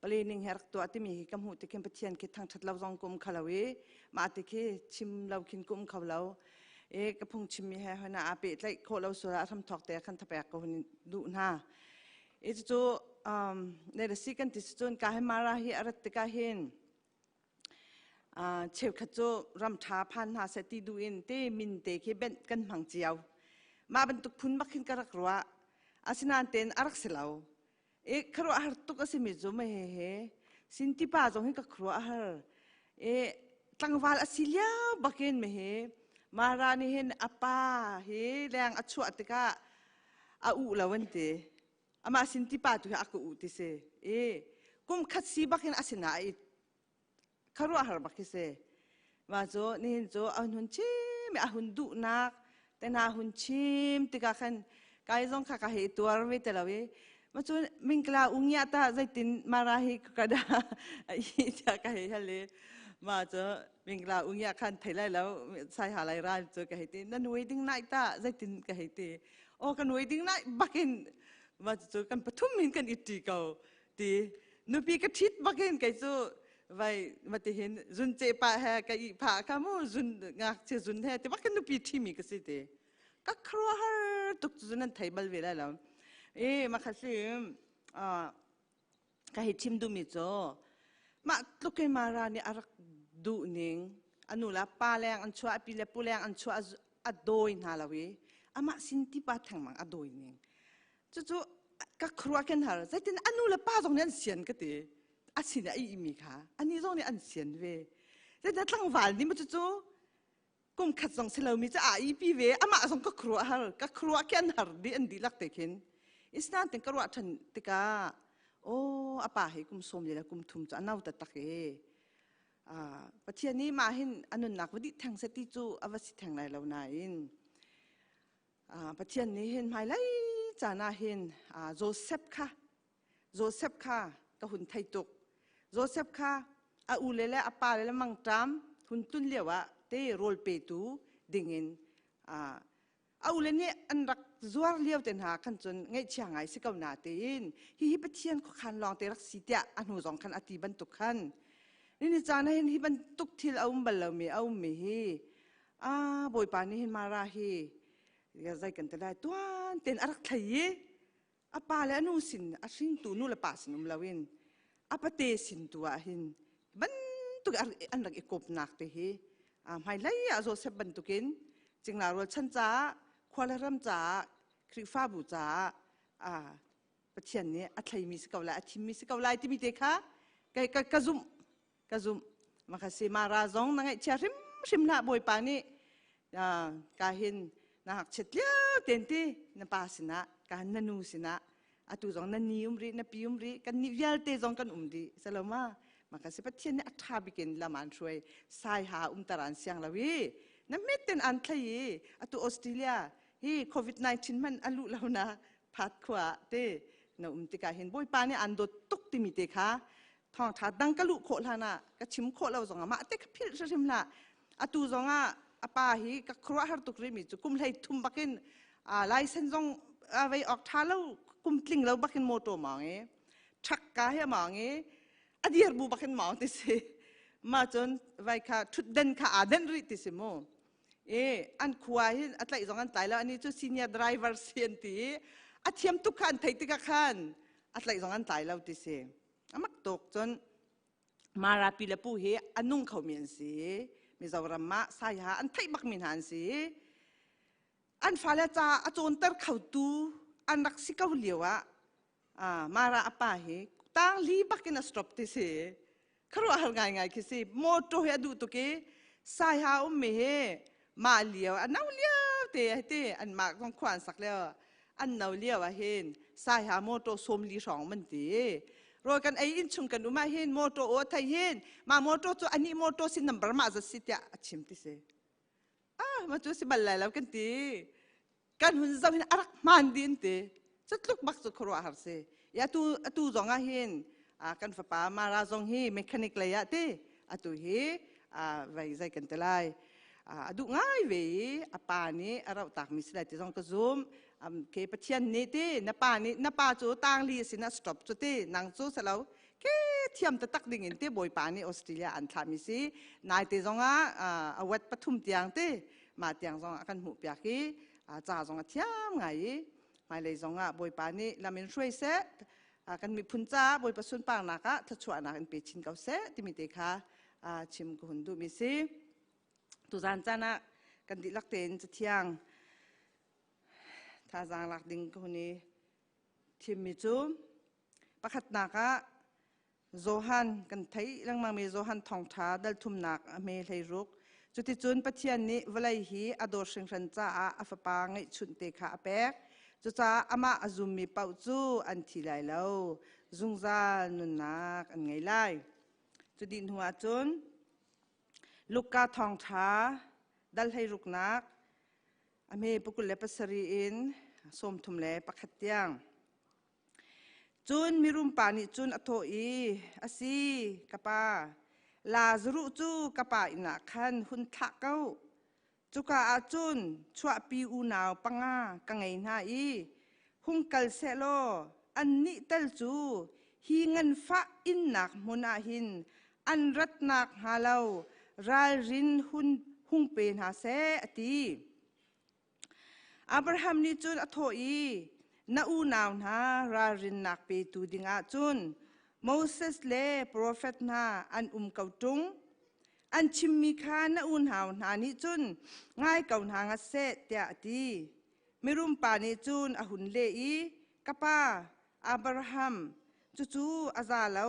palining her to atimi hi kam hu te khen pathian ki thang that law jong kum khalawi ma te ki chim law khin kum khawlaw e ka phung chim mi he hona ape tlai kho law sura tham thok te khan thapek ko hun du na e chu ne the second is chon ka he mara hi arat te ka hin cheu khacho ram tha phan ha se ti du in te min te ki ben kan mang chiao ma ban tuk phun makhin karak ruwa asinan ten arak selau e kharo har tuk asimi zo me he sinti pa jong hin ka khro har e tlangwal asilia baken me he marani hen apa he lang achu atika a u lawante ama sinti pa tu aku u ti se e kum khatsi baken asina I kharo har bakise ma zo ni zo ahun chi me ahun du nak tena hun chim tika khan kai zong kha ka he tuar we telawi ma chu mingkla ungya ta zaitin marahi kada ai cha ka he hale ma cho mingkla ungya khan thailai lo sai halai ra cho ka he ti nan waiting night ta zaitin ka he ti o kan waiting night bakin ma chu kan pathum min kan iti ko ti nupi ka thit bakin kai chu vai mate hin zun che pa ha ka I pha ka mu zun ngak che zun he te bakan nupi thimi ka si te ka khro har tuk zunan thaibal vela la e ma khasim ka hi thim du mi cho ma tluke mara ni arak du ning anula pa leng an chua pi le puleng an chua adoi na lawi ama sinti pa thangmang adoi ning chu ka khro ken har zaitin anula pa jong nen sian ka te อาศินไอมีค่ะอันนี้ตรงนี้อันเสียนเวแต่ถ้าตั้งวันนี้มันจู่กุมขัดสองเสลามีจะอีพีเวอามาสองก็ครัวฮะก็ครัวแค่นั้นดีอันดีลักเตกินอิสนานถึงกรัวทันติกาโอ้อาป่าให้กุมสมเลยละกุมทุ่มจะน่าตัดตะเกปัจจัยนี้มาเห็นอันนั้นนักวิดิแทงสติจูอวสิแทงไหนเราไหนปัจจัยนี้เห็นหมายเลยจานาเห็นโจเซฟค่ะก็หุ่นไทยตุกโจเซฟค่ะอูเลเลอาป่าเลเลมังจามหุ่นตุนเลียวะเตโรลเปตูดิ่งเงินอูเลนี่อันรักจวาเลียวเต็นหาขันจนไงเชียงไงสิเกาหนาเต็นฮิปัจจัยขันลองเตรักสิเตะอันหูสองขันอติบันตุกขันนี่จานาเห็นฮิบันตุกทิลเอาบัลลามีเอาเมฮีบอยปานี่เห็นมาราฮียาใจกันแต่ได้ตัวเต็นอรักไทยอาป่าและนูสินอาชิงตูนูละป่าสินุมลาวินอาปะเตสินตัวหินบันตุกอันรักอีกบนักเตฮีไม่ไล่โจเซฟบันตุกินจึงลารชันจ้าควาลรัมจ้าคริฟ้าบูจ้าปัจจัยนี้อัตไลมีสกาวไลอัตมีสกาวไลที่มีเด็กค่ะกะซุมมาคัสมาราซองนั่งไอ้เชื่อริมหน้าบอยปานี่กาเห็นนักเช็ดเลี้ยวเต็นที่นับภาษณะการนันูสินะตุจงนันนิมรีนับพิมรีกันนิยาลเตจงกันดีสลามาคัสปัจจัยนี้อัฐาบิกินละมันช่วยสายหาตารานเสียงละวีนั่นไม่เต็นอันไทยตุออสเตรเลียโควิด-19 มันอลุแล้วนะพัดขวาเต้นติกาเห็นบอยปานี่อันโดตุกติมิเตค่ะทองทัดดังกะลุโคลานะกะชิมโคเราจงมาเตกพิลชิมละตุจงอาป่าฮีกะครัวฮาร์ตุกริมิจุกุมเลยทุ่มบักินไลเซนจงไว้ออกท่าแล้วกุมกลิ้งแล้วบักินโมโตมองชักกายมองอดีตบูบักินมองติเสมาจนไว้ค่ะทุดเด่นค่ะเด่นริติเสโมอันควายอัตไลจงอันตายแล้วอันนี้จุดซีเนียร์ไดรเวอร์เซียนตีอัตเทียมทุกขันไทยติกขันอัตไลจงอันตายแล้วติเสมักตกจนมาราปีละปูเฮอันนุ่งเขาเมียนสีมิจาวรำมะสายหาอันไทยบักมินหันสีอันฟ้าละจ้าอโจนเตอร์เขาตูอันรักสิเกาเหลียวมาราอป้าเฮตั้งลีบักกินสต็อปติเสครัวหายไงคิดสิโมโตเฮดูตุกีสายหาเมเฮมาเลียวอันน่าเลียวเตอันมากต้องขวานสักแล้วอันน่าเลียวเห็นสายหาโมโตสมลีสองมันตีรอกันไออินชุงกันอุมาเห็นโมโตโอไทยเห็นมาโมโตตัวอันนี้โมโตสินัมบร์มาจะสิทธิ์ชิมติเสมาตัวสิบัลลัยแล้วกันตีกันหุ่นจะเห็นอารักมันดินตีจะลุกบักจะครัวหาเสยาตูจงเห็นกันฟ้าป่ามาราจงเฮเมคานิกเลยอะตีตูเฮไว้ใจกันแต่ไรดูง่ายเว้ยป่านี้เราตักมิสไลที่จงกระซุมเคปเชียนนี่ที่นับป่าจูต่างลีสินะสต็อปจูที่นางจูสลาวเคเทียมตะตักดิ่งที่บอยป่านี้ออสเตรเลียอันทามิสินายที่จงเอาวัดปฐุมเตียงที่มาเตียงจงกันหูเปียกีจ่าจงเทียมไงไม่เลยจงบอยป่านี้ลามินช่วยเสกันมีพุนจ้าบอยประสุนปางนักถ้าชัวนักเป็นเปชินเกาเสที่มีเด็กค่ะชิมกุนดูมิสิตุจานจานะกันดิลักเตนจะเที่ยงถ้าจางลักดิ่งคนนี้ทีมมิจูประคัดนักโจฮันกันไทยลังมังมีโจฮันทองท้าดัลทุมนักเมลัยรุกจุดที่จุนปัจจัยนี้เวลาฮีอดอร์เชงรันจ้าอัฟปางไอชุนเตขาเปกจุดจ้าอามาอซุมมีเป่าจูอันที่ไหลแล้วจุงจานุนักอันไงไล่จุดดินหัวจุนลูกกาทองท้าดัลให้รุกนักอเมปุกุลเลปสรีอินสมทุมเลปักขัดยังจุนมิรุมปานิจุนอโตอีอาซีกปาลาซรุจูกปาอินักขันหุนทักเก้าจุกาอาจุนชัวปีอูนาวปังากังไงนาอีหุงกัลเซโลอันนิเตลจูฮีเงินฟ้าอินนักมุนาหินอันรัตนักฮาเลารารินหุงเป็นหาเสอตีอับราฮัมนี่จุนอโตอีนาอูนาวนารารินนักเปตูดิงอาจุนโมเสสเลโปรเฟตนาอันเกาตุงอันชิมมีคานาอูนหาวนานิจุนง่ายเกาหางเสเตียตีไม่รุมปานิจุนอหุนเลอีกป้าอับราฮัมจู่อาซาเลา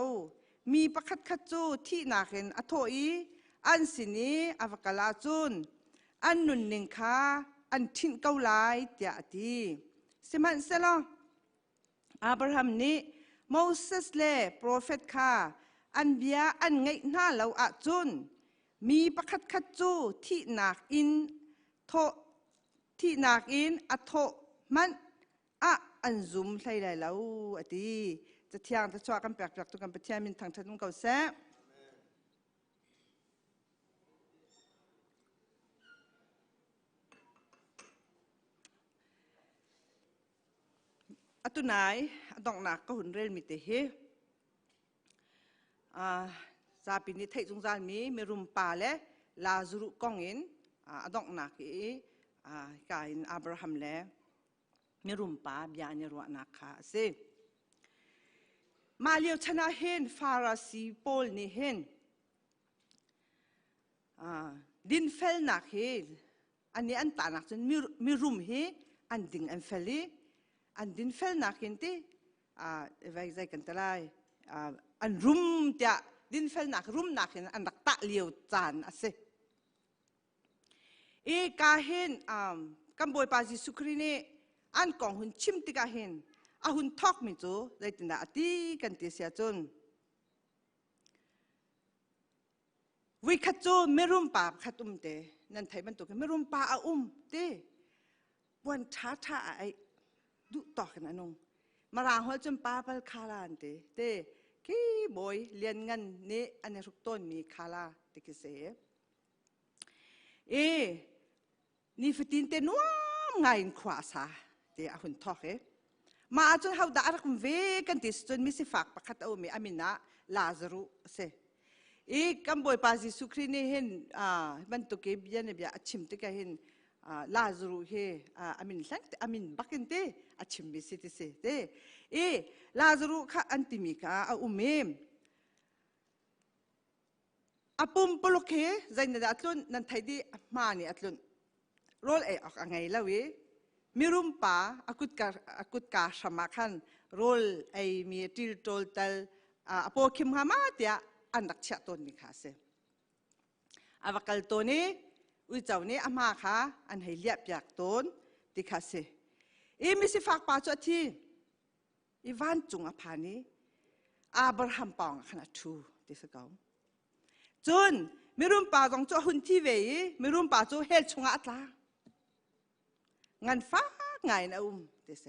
มีประคัดคัดจูที่นาเห็นอโทอีอันสินีอวกาลาจุนอันนุนนิงคาอันทิ้งเกาไลเตียตีสิมันเสลอับราฮัมนี้โมเสสเล่โปรเฟตคาอันเบียอันไงหน้าเราอาจุนมีประคัดคัดจูที่นักอินโทที่นักอินอโทมันอันซุมใส่ได้แล้วอดีจะเที่ยงจะชวกันแปลกๆตุกันไปเที่ยงมินทางถนนเก่าแซ่อตุนายดองนักก็หุ่นเรนมิเตเฮซาปินิเทจงจานมีรุมปาเลลาซูรุกองอินดองนักกาอินอับราฮัมเลมีรุมปาบยานิรัวนักขาเซมาเลียวชนะเห็นฟาราซีโปลนี่เห็นดินเฟลนักเฮอันนี้อันตานักจนมีรุมเฮอันดิ่งอันเฟลีอันดินเฟลนักเห็นที่ไว้ใจกันตะไลอันรุมเดียดินเฟลนักรุมนักเห็นอันดักตะเลียวจานอาเซกาเห็นกัมบอยปาจิสุครีเนอันกองหุ่นชิมติกาเห็นหุ่นทอกมิจูได้ตินดาตีกันเตียเสียจนวิคัดจูไม่รุมปาขัดเตนั่นไทยมันตัวกันไม่รุมปาเตวันท้าไอดุต่อกันนะนงมารางหัวจนปาพัลคาลานเตกี่บอยเรียนเงินนี่อันนี้ทุกต้นมีคาลาติกิเสนี่ฟิตินเตนัวไงขวาซาเตหุ่นทอกมาจนเขาด่ารักเวกันติสจนมิสิฝากประคัตเอามีอามินะลาซารุเซกัมบอยปาจิสุครีนี่เห็นมันตุกเบียนเบียชิมติกเห็นลาซารุเฮอามินสังอามินบักเนเตชิมมิสิติเซเตลาซารุข้าอันติมิกาอุเมมปุ่มปลุกเฮใจนั่นอัตลุนนั่นไทยดีมานี่อัตลุนโรลออกไงแล้วมีรุมป่าอากุดกาสมาคันโรลมีติลโตลตัลอโปคิมฮามาเตียอันดักเชตต้นนี่ค่ะเซอวกัลตัวนี้อุจจานี้อามาค่ะอันให้เลียบอยากต้นที่ค่ะเซมิสิฝากป่าจวดที่วันจุงอภานี้อับราฮัมปองขนาดทูที่สกาวจนมีรุมป่าต้องจ่อหุ่นที่เวยมีรุมป่าจ่อเฮลชงอัตลางันฟ้าไงนะเตเส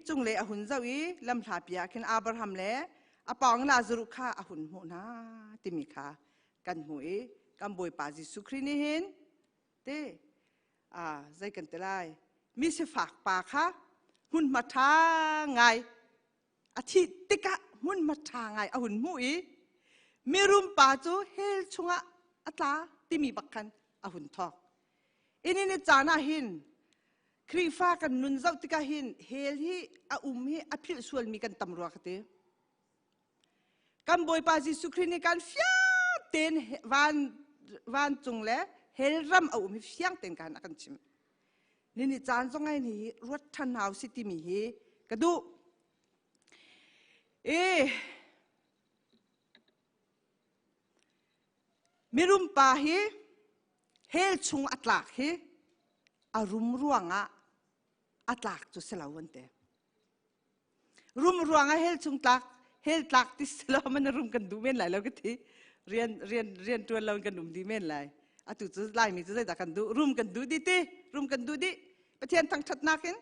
จุงเล่หุ่นเจ้าลำถาปียกินอับราฮัมเล่ปองลาซารุข้าหุ่นหัวนาติมิข้ากันหวยกันบอยปาจิสุครีนี่เห็นเตใจกันเตไลมีสิฝากปาค่ะหุ่นมาทางไงอาทิตย์ติกะหุ่นมาทางไงหุ่นหวยมีรุมป่าจูเฮลชงอัตลาติมีบักกันหุ่นทอกนี่จานาหินครีฟ้ากันนุนเจ้าติกาหินเฮลฮีฮีอภิส่วนมีกันตำรวจเตกันบอยปาจิสุครีนี่กันฟิาเต็นวันจงเล่เฮลรัมฮีฟิางเต็นกันกันชิมนี่จานจงไงนี่รถทันหาวสิติมีเฮกระดูมีรุมปาเฮเฮลชงอัตลักเฮอารุมรวงอัตลักจุดเสลาวันเตรุมรวงเฮลชงตักเฮลตักที่เสลามันรุมกันดูเม่นไหลแล้วก็ทีเรียนตัวเรากันดุมดีเม่นไหลตุจุดไล่มีจุดได้แต่กันดูรุมกันดูดิตีรุมกันดูดิประเทศทั้งชัดนักเห็น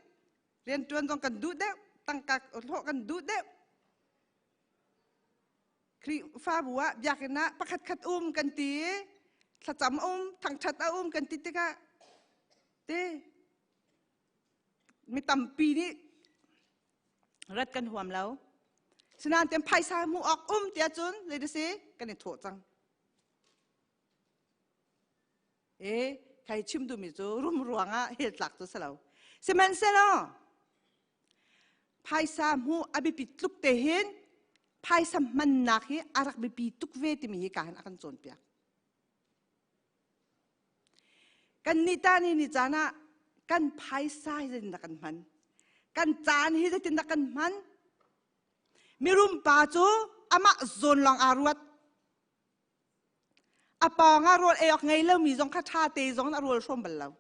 เรียนตัวต้องกันดูเด้อตั้งกักโลกันดูเด้อครีฟ้าบัวอยากนะประคัดกันตีถ้าจำทั้งชัดกันติดติกะเต้มีตำปีนี้รัดกันห่วมแล้วฉะนั้นเต็มไพ่สามูออกเตียจุนเลยดูสิกันเนี่ยโถจังใครชิมดูมิจูรุมรวงเฮลหลักตัวเสลาเซมันเซลล์ไพ่สามูอบิปิตุกเตหินไพ่สามันนักเฮอารักบิปิตุกเวติมีการอากันโจนเปียกกันนิตานี่จานะกันไพ่สายจะติดกันมันกันจานที่จะติดกันมันมีรุมป่าจู อามาโซนลองอารวดอาปองอารวดเอออกไงแล้วมีจงคาถาเตจงอารวดชมบัลลาว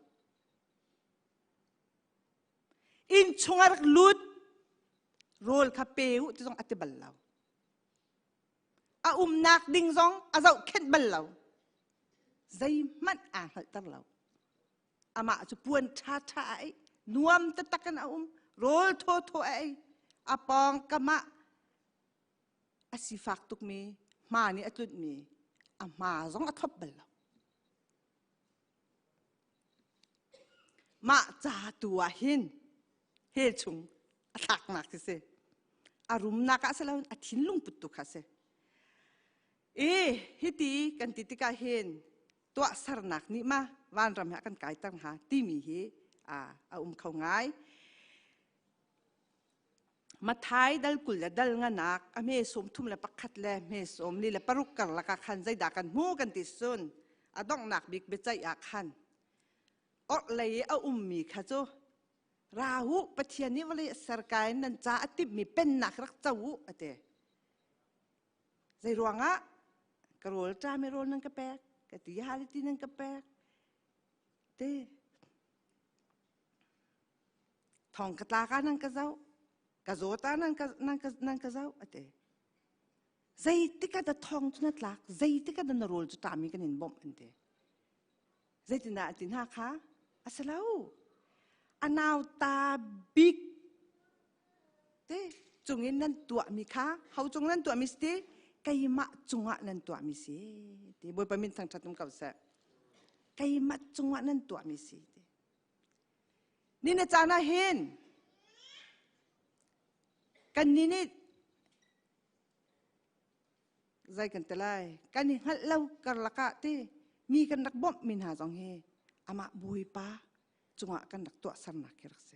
อินชงอารักลุดโรลคาเปวที่จงอัติบัลลาวอานักดิ้งจงอาเจ้าเข็ดบัลลาวใจมันอ่างหัดตั้งลาวอามาจะปวนชาชายนวมตะตะกันโรลโทโทไออาปองกะมะอาศิฟักตุกมีมานี่อัตุดมีอามาจงอัทบบัลลาวมาจ่าตัวหินเฮชุงอักหนักสิอารมณ์นักอาศัยแล้วอธินลุงปุตตุค่ะสิฮิตีกันติติกาเห็นตัวสารนักนี่มาวันรำหากันไก่ตั้งหาที่มีเฮเขาง่ายมาท้ายดัลกุลและดัลงานักอเมสมทุ่มและปักขัดและเมสมนี่และปรุกกันละกขันใจด่ากันมูกันติสุนต้องหนักบิกเบใจอาขันออกเลยมีค่ะโจราหูปะเทียนิวเลยสรกายนันจ้าอติมีเป็นนักรักเจ้าอเตใจรวงะกระโดดจ้าไม่โรนังกระแปกกติยาลิตินังกระแปกเตทองกระตาการนังกระเจ้ากระโจตานังกระเจ้าอเตใจติกาดทองจุนัดลักใจติกาดนโรลจุตามีกันเห็นบ่มอันเตใจตินาตินาค่ะอาศัยแล้วอนาวตาบิ๊กเต้จงเงินนั่นตัวมีค่ะเขาจงนั่นตัวมีสิไก่มะจงอ่ะนั่นตัวมีสิเต้บอยปามินทางชัดตุ้มกับเสะไก่มะจงอ่ะนั่นตัวมีสินี่นะจานาเห็นกันนี่ใจกันแต่ไรกันนี่ฮัลเล่ากันละกะเต้มีกันนักบ่มมินหาจงเฮอามาบุยป้าจงอากันดักตัวสันนักรักเส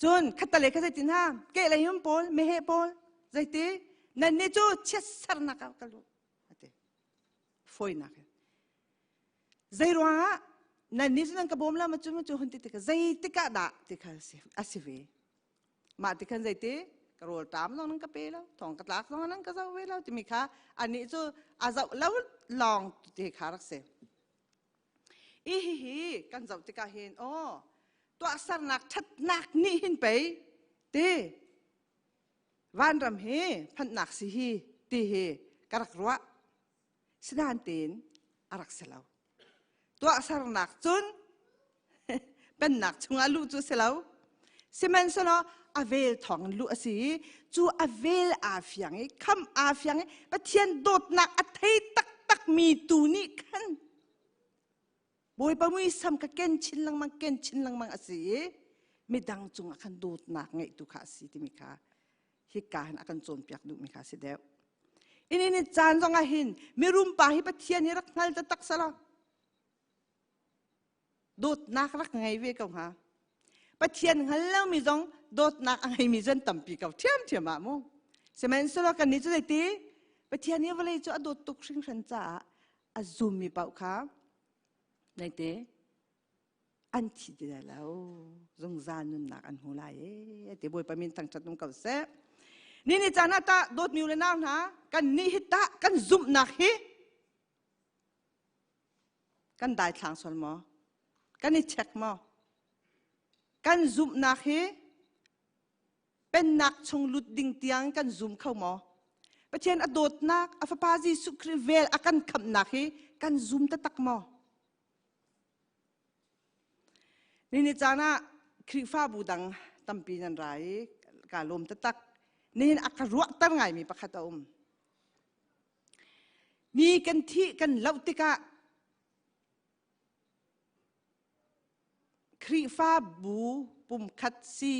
จนขัดตะเลขัดตินห้ามเกลัยยุมโพลไม่เหโพลใจตีนั่นนี่จูเช็ดสันนักกันลูกอะไรฟอยนักใจรัวนั่นนี่จูนั่งกระบอมแล้วมาจูหุ่นติดกันใจติกาด่าติกาสิอาศิเวมาติกันใจตีกระโดดตามน้องนั่งกระเปแล้วทองกระลักน้องนั่งกระเจ้าเวแล้วจะมีค่ะอันนี้จูอาเจ้าแล้วลองติขารักเสฮิกันจะติกาเห็นตัวสารนักชัดนักนี่เห็นไปเตวันรำเฮพันนักสิฮีตีเฮกระรัวสิดานเตนอารักเสลาวตัวสารนักจุนเป็นนักชงอาลูจูเสลาวสิมันสนออาเวลทองลูอสีจูอาเวลอาฟยังคำอาฟยังปะเทียนโดดนักอัฐิตักมีตูนี่ขันบอยปะมุยซ้ำกับเก่นชินลังมังอสีไม่ดังจงอาการโดดหนักไงตุขาสีที่มีค่ะฮิการอาการโจนเปียกดูมีค่ะสิเดียวอินี่จานจงอาหินไม่รุมป่าฮิปะเทียนนี่รักนัลจะตักสละโดดหนักรักไงเวกเอาฮะปะเทียนฮัลโหลมีจงโดดหนักไงมีจนต่ำปีเก่าเทียมมาโมเสมันสละกันนี่จะได้ตีปะเทียนนี่วันเลยจะโดดตุกชิงฉันจ้าอาซูมีเปล่าค่ะในเตอันที่ได้แล้วจงจานุนนักอันหัวไหลเตบอยปามินตั้งจัดตรงกับเสนี่จานาตาโดดมิวเลน้ำนะกันนี่ฮิตะกันซุ่มนักฮิกันได้ทางส่วนหมอกันนี่เช็คหมอกันซุ่มนักฮิเป็นนักชงลุดดิ่งเตียงกันซุ่มเข้าหมอประเทศอโดดนักอัฟปาจีสุคริเวลอากันขับนักฮิกันซุ่มตะตักหมอนี่จานะคริฟ้าบูดังตั้มปีนันไรกาลมตะตักนี่อักรัวตั้งไงมีประคตอมมีกันที่กันเล่าติกะคริฟ้าบูปุ่มคัดซี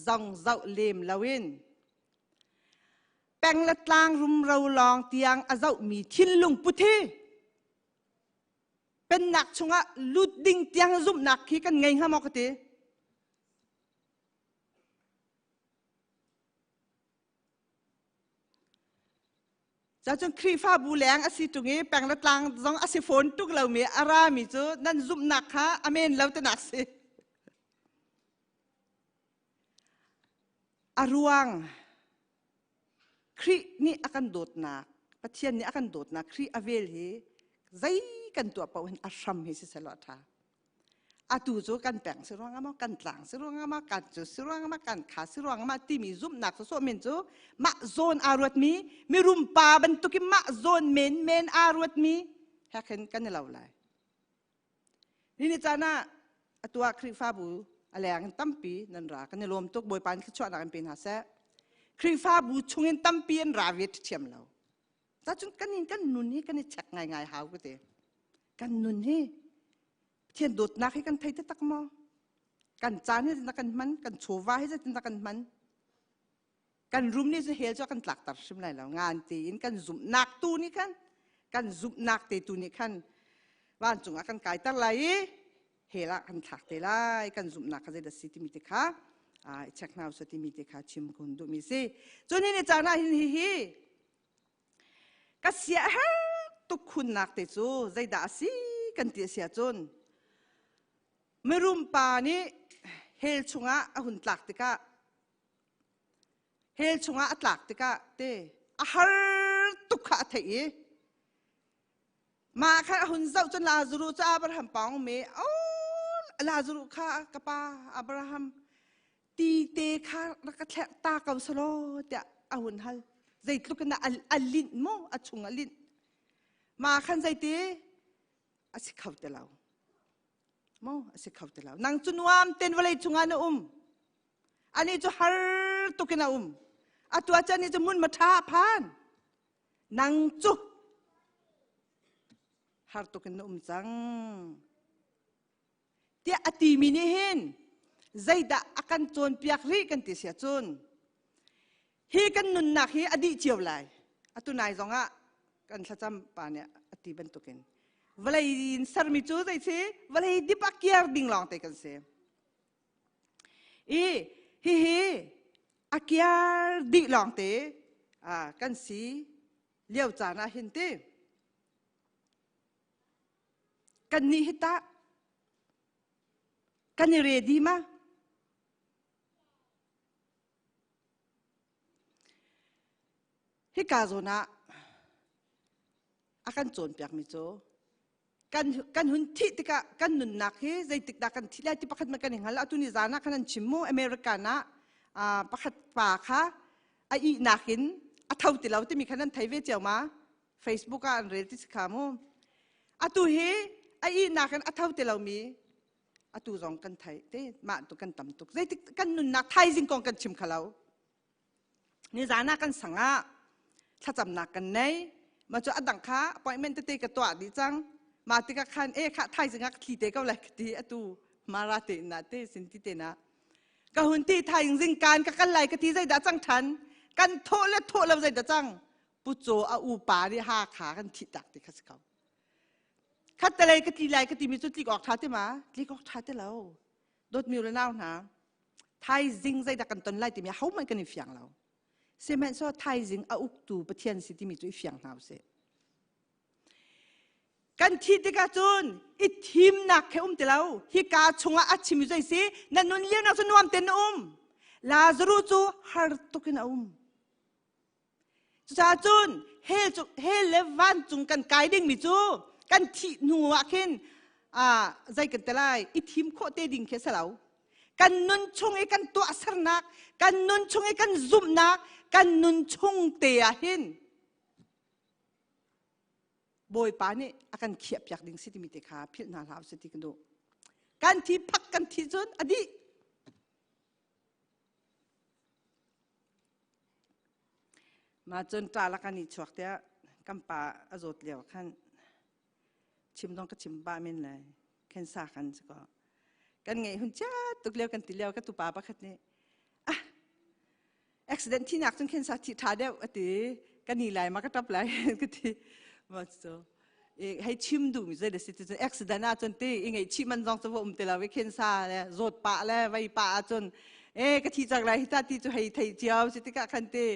จงเจ้าเลมลาวินแปงละตางรุมเราลองเตียงอาเจ้ามีทิ้นลุงพุทธิเป็นนักชงะลุดดิ่งเตียงซุ่มนักขี้กันไงฮะมอกติจะจงครีฟ้าบูแหลงอาศิตุงี้แปลงละตางจงอาศิฝนตุกเหล่ามีอารามีจูนั่นซุ่มนักฮะอเมนเราจะนักสิอารวง ครีนี่อากันโดดนักปะเทียนนี่อากันโดดนักครีอเวลเฮใจกันตัวเป่าเห็นอาชัมเฮสิสลอดท่าอาตูโจกันแปงสิรวงอามากันหลังสิรวงอามากันจุสิรวงอามากันขาสิรวงอามาที่มีซุ่มหนักโซเมนโจมาโซนอารวดมีรุมปาบรรทุกมาโซนเมนอารวดมีแฮกเห็นกันเราเลยนี่จานะตัวครีฟ้าบูอะไรกันตั้มปีนั่นรากันรวมตุกบอยปานขึ้นชวนกันเป็นหาเสครีฟ้าบูชงเงินตั้มปีนราเวทเทียมเราแต่จนกันนี่กันนุนนี่กันนี่ชักง่ายหาวก็เตกันนุนนี่เทียนโดดนักให้กันไทยตักมอกันจานให้ตักกันมันกันโชว์ว่าให้ตักกันมันกันรุมนี่จะเฮลจะกันหลักตัดชิมไรแล้วงานตีนกันซุ่มนักตูนี่กันซุ่มนักเตตูนี่กันบ้านจุงอากันไก่ตั้งไรเฮละกันถักเตล่กันซุ่มนักกันจะได้สิทธิมิตรค่ะเช็คนาสติมิตรค่ะชิมคนดูมิสิจนนี่เนี่ยจานะฮิก็เสียตุกคุณนักเตจูใจด่าสิกันเตียเสียจนไม่รุมปานี่เฮลชงอาหุ่นหลักติกะเฮลชงอาหลักติกะเตอาฮาร์ตุกขะเทีมาค่ะหุ่นเจ้าจนลาซูรุจ้าอับราฮัมปองเมโอ้ลาซูรุค่ะกับปาอับราฮัมตีเตค่ะรักแท้ตาเกาสโลเตะอาหุ่นฮัลใจลุกนะอัลลินโมอัชงอัลลินมาขันใจเตอาศัยเขาเตลาวโมอาศัยเขาเตลาวนางจุนวามเต้นวลัยจุงานอันนี้จะฮาร์ตุกนะอัตัวจันนี่จะมุนมาท้าพานนางจุฮาร์ตุกนะจังเตียอติมินิเห็นใจด่าอากันจนเปียกรีกันติเสียจนฮีกันนุนนักฮีอดีเจียวไหลตัวนายจงอ่ะกันสัจจำปาเนี่ยอติเป็นตุกินเวลาอินสารมิจูใจเสียเวลาดิปักเกียร์ดิ่งหลังเตกันเสียฮีอาเกียร์ดิ่งหลังเตกันสีเลี้ยวจานะเห็นเตกันนี่ฮิตากันนี่เรดีมาฮิกาโซนะอากันโจนเปียกมิโจกันหุ่นที่ติกะกันนุนนักเฮใจติกดักกันที่แรกที่ประคัดมากันอย่างนั้นแล้วตุนิจานะขนาดชิมโมอเมริกานะประคัดป่าค่ะไอ้นักหินเท่าที่เราที่มีขนาดไทยเวเจียวมา Facebook กันเรียลที่สิขาโมตุเฮไอ้นักหินเท่าที่เรามีตุรองกันไทยเต้มาตุกันต่ำตุกใจติกกันนุนนักไทยจิงกองกันชิมขเรานิจานะกันสังะถ้าจำนักกันไหนมาจะอดังค่ะปล่อยเมนเตะกับตัวดีจังมาติกขันข้าไทยสิงักทีเตะก็เลยทีตูมาราเตนะเตสินติเตนะกะหุ่นที่ไทยจิงการกันไหลกะทีใจด่าจังทันกันโทษและโทษเราใจด่าจังปุโจอูปาดิหาขากันทิดักติคัสเขาคัดแต่ไรกะทีไหลกะทีมีจุดลีกออกท่าเตมาลีกออกท่าเตเราโดดมิวแล้วน่าหนาไทยจิงใจด่ากันตนไล่ติมีเขามันกันในฝั่งเราเสมันโซ่ไทยจิงอุกตูประเทศสิที่มีจุดฝั่งเราเสกันที่ติกาจุนอิทิมนักแค่เตลาฮิกาชงอาชิมิใจสินันนุนเลี้ยงนักสนวมเตนลาซารูจูฮาร์ตุกินจ้าจุนเฮเลวันจุงกันไกดิ้งมิจูกันที่นัวขึ้นใจกันเตลายอิทิมโคเตดิ้งแค่สลาวกันนุนชงไอกันตัวสรนักกันนุนชงไอกันซุ่มนักกันนุนชงเตียหินบอยปานี่อาการเขียบอยากดึงสิที่มีเตะขาพิจารณาแล้วสิที่กันดูการที่พักกันที่จนอดีมาจนตาละกันนี่ชวกเตะกำปาอโศกเหลียวขันชิมต้องก็ชิมบ้ามินเลยแค่สากันสักกันไงหุ่นจ้าตุกเลี้ยวกันติเลี้ยวก็ตุปาปะคัดนี่อุบิเหตุที่หนักจนแค่สาธิตาเดียวอดีกันนี่ไหลมาก็ตับไหลก็ทีมาโซ่ให้ชิมดูมิใช่เด็ดสิจนอุบิเหตุน่าจนตียังไงชิมมันจองสวมแต่ละวิเคนซาเลยโจดปะเลยไว้ปะจนก็ที่จากไรที่ตาที่จะให้ไทยเจียวสิที่กะคันตี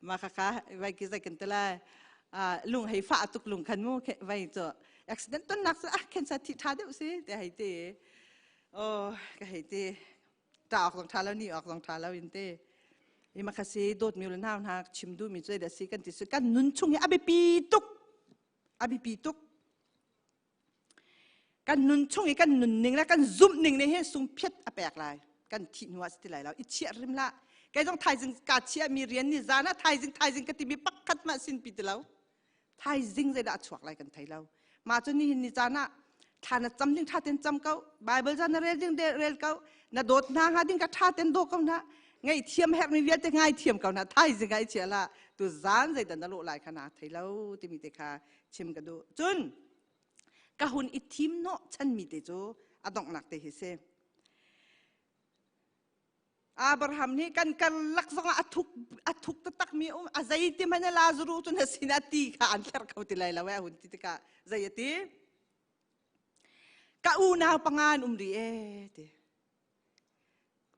มาค่ะไว้กิจกันแต่ละลุงให้ฝ่าตุกลุงขันมูไว้จะอุบิเหตุต้นหนักสุดเคนซาธิตาเดียวสิแต่ให้ตีโอ้ก็ให้ตีตาออกรองเท้าแล้วนี่ออกรองเท้าแล้วอินตี มาคาซีโดดมิวลนาวนักชิมดูมิจอยเดสิกันติสุกันนุนชงอบิปีตุกกันนุนชงกันนุนหนึ่งแล้วกันซุ่มหนึ่งในเฮสุงเพียดอแปกลายกันทิ้งหัวสติไหลแล้วอิเชียริมละแกต้องไทยจึงกาเชียมีเรียนนิจานะไทยจึงกติมีปักขัดมาสินปีเดียวไทยจึงจะได้ชวกลายกันไทยแล้วมาจนนี่นิจานะท่านจำดิ้งท่าเต็นจำเขาไบเบิลจานเรียนดิ้งเรียนเขาน่ะโดดนางหาดิ้งกับท่าเต็นโดเขานะไงเทียมแหกมีเวียดไงเทียมเขานะไทยจึงไงเชียละตัวจานใจดันนรกลายขนาดไทยแล้วที่มีแต่ขาชิมกันดูจนกะหุ่นอิทิมเนาะฉันมีแต่โจอดองหนักแต่เฮเซอับราฮัมนี่กันลักษณะอัทุกตักมีอาใจที่มันลาซารูจนสินาตีค่ะอันแค่เขาติไลแล้วหุ่นที่กะใจที่กะอูนาวปังงานรีเอเด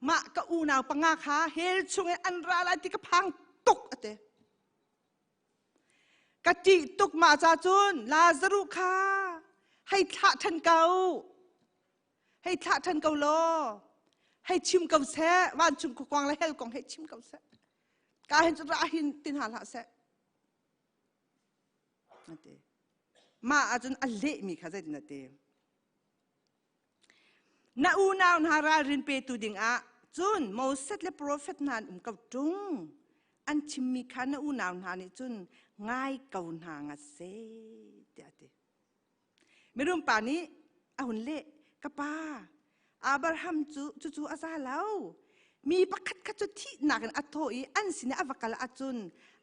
มากะอูนาวปังงาค่ะเฮลชงอันราลาที่กะพังตกเดกะจิตกมาจาจุนลาซารูค่ะให้ท่าทันเกาโลให้ชิมเกาแซ่วันชุมกวางและเฮลกองให้ชิมเกาแซ่กาเห็นจะราหินตินหาละแซ่นั่นเองมาอาจารย์อัลเลมีข้าใจนั่นเองนาอูนาวนารารินเปตูดิงอาจุนโมเสสและโปรเฟตนานเกาจงอันชิมมีข้านาอูนาวนานี่จุนง่ายเกาหางาเซ่เดี๋ยวไม่รู้ป่านี้อาหุ่นเละกะป้าอับราฮัมจูอาซาลาวมีประคัดขจุที่หนักอัตโตอีอันสินอวกาลอาจุน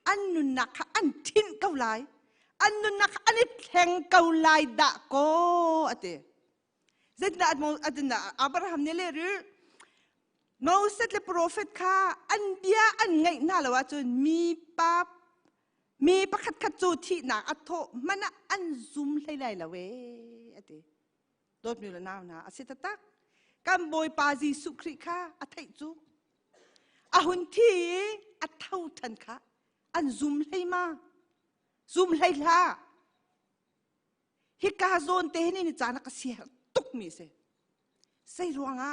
อันนุนนักอันทินเกาไลอันนุนนักอันนี้แทงเกาไลดะโกอะเตเจ็ดนัดโมอันน่ะอับราฮัมเนี่ยเลยหรือโมเสสและโปรเฟตค่ะอันเบียอันไงน่าละว่าจุนมีประคัดขจุที่หนักอัตโตมันอันซุ่มไล่ละเวอะเตโดดมิวละนาวนะอาศิตตักกัมโบยปาจีสุคริค่ะอัฐิจูอาหุนที่อัฐเอาทันค่ะอันซุ่มไล่มาซุ่มไล่ละฮิกาโซนเตนี่นิจานักเสียตุกมีเสใส่รวงอ่ะ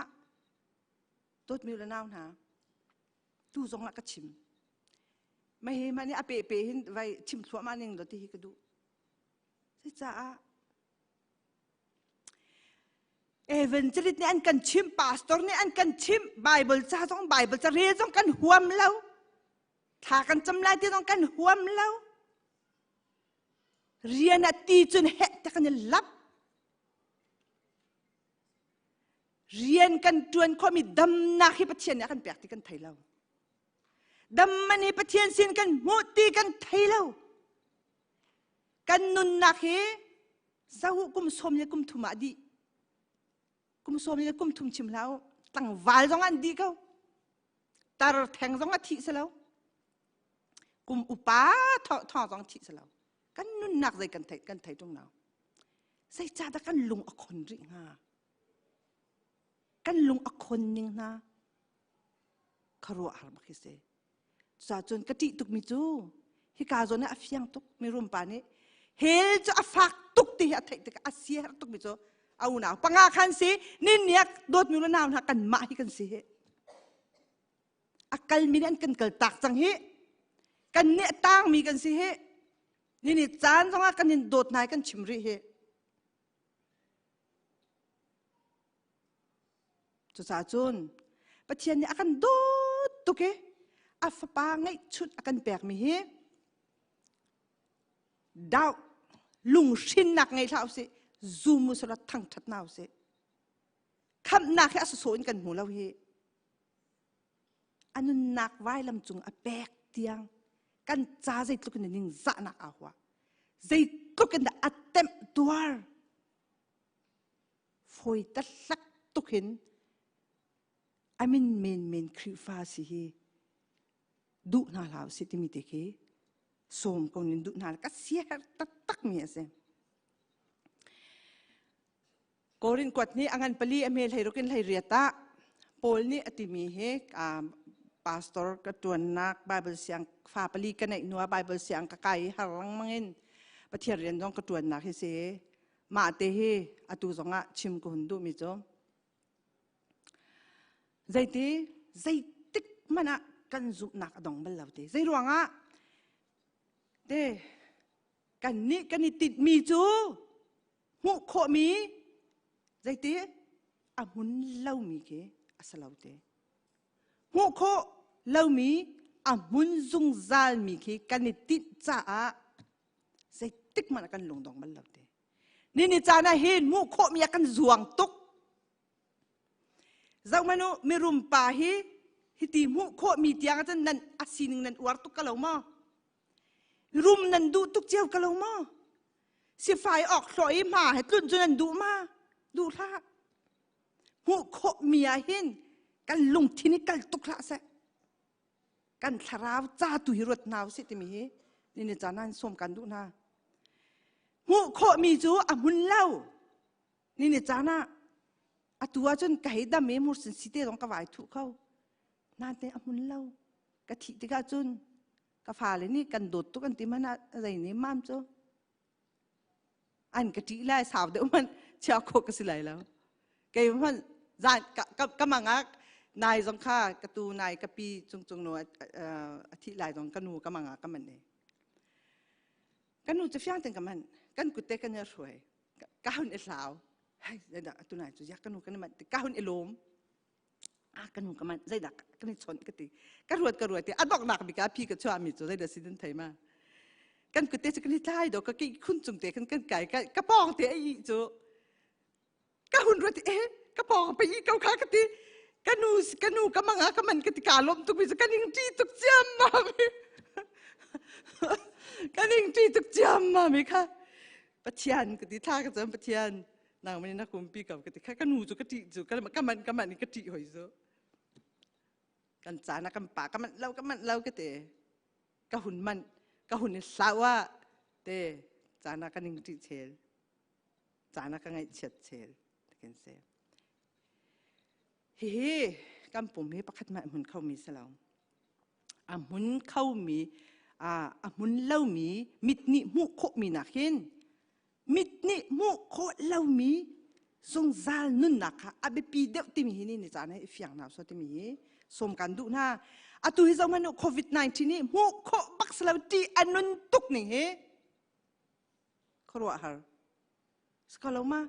โดดมิวละนาวนะดูจงละก็ชิมไม่เห็นมันนี่อาเปหินไว้ชิมสวมานึงโดดที่ฮิกดูใส่จ้าเอเวนเจลิตเนี่ยอันกันชิมพาสตอร์เนี่ยอันกันชิมไบเบิลจ้าต้องไบเบิลจะเรียนต้องกันหัวมเล่าถ้ากันจำลายที่ต้องกันหัวมเล่าเรียนตีจนเหตุกันลับเรียนกันจวนความมีดำนักให้ประเทศเนี่ยกันแปลกที่กันไทยเล่าดำมันให้ประเทศสินกันมุตีกันไทยเล่ากันนุนนักให้สาวกุมสมเนี่ยกุมทุมาดีกุมสมเนี่ยกุมทุ่มชิมแล้วตั้งวาลจงอันดีเขาตาแทงจงอันทิเสแล้วกุมอุปาท่อจงทิเสแล้วกันนุ่นหนักใจกันไทยตรงนั้นใส่จ่าตะกันลุงอคนริงฮะกันลุงอคนนึงนะคารัวอาร์บักเสจ่าจนกติตุกมิจูฮิกาจนเนี่ยอฟียงตุกไม่รวมปานี้เฮลจะอฟักตุกที่อาทิตย์ตะอาเซียตุกมิจูเอาหนาวปังอาคันสินี่เนี่ยโดดมิวละนาวนะกันมาให้กันสิอักลมีนั่นกันเกิดตักจังฮิกันเนี่ยตั้งมีกันสิฮินี่จานจังกันนี่โดดนายกันชิมริฮิจุดจุนปะเทียนเนี่ยกันโดดตุกเอัฟปาไงชุดกันแปลกมีฮิดาวลุงชินนักไงเท่าสิซูมุสระทั้งทัดนาวเสคำนักแค่อสุนกันหูเราเฮอันนั้นนักไว้ลำจุงอแปกเตียงกันจ้าใจตุกันนิ่งจ้านักอาหัวใจตุกันแต่อัตเต็มตัวฝอยตัดลักตุกินอามินเมนคริฟ้าสิเฮดูน่าลาวสิที่มีเด็กสมคนนินดูน่าก็เสียตักมีเสโกรินกวดนี้อังกันปลีอเมลให้รุกินให้เรียตาโพลนี้อติมีเฮพาสตอร์กระตวนนักไบเบิลเสียงฟ้าปลีกันในนัวไบเบิลเสียงกะไก่หลังมังเงินปะเทียเรียนต้องกระตวนนักให้เสมาเตเฮอตูจงะชิมกุนดูมิจอใจตีใจติกมันอะ กันจุนักดองบัลลาวเตใจรวงอ่ะเตกันนี่ติดมีจูหูโคมีใจเตอามุนเล่ามีเกอสลาวเตหูโคเล่ามีอามุนจุงซาลมีเกกันนี่ติดจ้าใจติกมันกันลงดองบัลลาวเตนี่จานะเห็นหูโคมีกันจวงตุกจากมนุษย์มีรุมป่าฮิติหูโคมีเตียงจันนั้นอาศินิงนั้นอวดตุกกะลาวมารุมนั้นดูตุกเจียวกะลาวมาสิไฟออกลอยมาให้ตุนจนนั้นดูมาดูท่าหูโคมีเห็นกันลงที่นี่กันตุกละเสกันทราวจ้าตุยรถนาวสิติมีนี่จานั้นสมกันดูนะหูโคมีจูอามุนเล่านี่จานะอาตัวจนไก่ดำเมมุสินสิเตตรงกระวายถูกเข้านานเตอามุนเล่ากะทิติกาจุนกะฟาเลยนี่กันโดดตุกันติมันอะไรนี่มั่มจูอันกะทิไล่สาวเดี๋ยวมันเชี่ยวโคกสิไลแล้วไก่มันจานกะมังอ่ะนายสงข้ากระตูนายกะปีจงโนอาทิไลตรงกันหูกะมังอ่ะกะมันเนี่ยกันหูจะฟังแต่กะมันกันกุเตกันเยอะช่วยก้าวเนี่ยสาวเฮ้ยใจดักตัวไหนตัวยักกันหูกันมันก้าวเนี่ยลมกันหูกันมันใจดักกันเนี่ยชนกันตีกันรวดตีอันบอกหนักมีการพี่กับชาวมีตัวใจเดือดสินไทยมากันกุเตจะกันที่ท้ายดอกก็กี่คุณจุ่มเตะกันไก่กระปองเตะอีจูก้าวหุ่นรวดตีกระปองไปอีก้าวขากันตีกันหูกันมังกันมันกันตีการล้มตุกมีสักกันยิงจีตุกเจียมมามีกันยิงจีตุกเจียมมามีค่ะปัจจัยกันตีท่ากันจะปัจจัยนางมันนักกุมปีกับกันตีค่ะกันหูจุกติจุกันมันนี่กติหอยโซกันจานะกันป่ากันมันเล่ากันตีกันหุ่นมันกันหุ่นนี่สาวะเตจานะกันยิงจีเชลจานะกันไงเฉียดเชลกันเซเฮ้กันปุ่มให้ประคัดมาหุ่นเข้ามีสลาวหุ่นเข้ามีหุ่นเล่ามีมิดนี่มุโคมีนักเห็นมิดนี่มุโคเล่ามีทรงซาลนุ่นนักค่ะอาเบปีเดวติมีนี่จานะเฟียงนาสติมีสมกันดูนะตุยจงมันโควิด-19นี่มุโคบักสลาวตีอันนุนตุกนี่เฮครัวฮาร์สกอลมา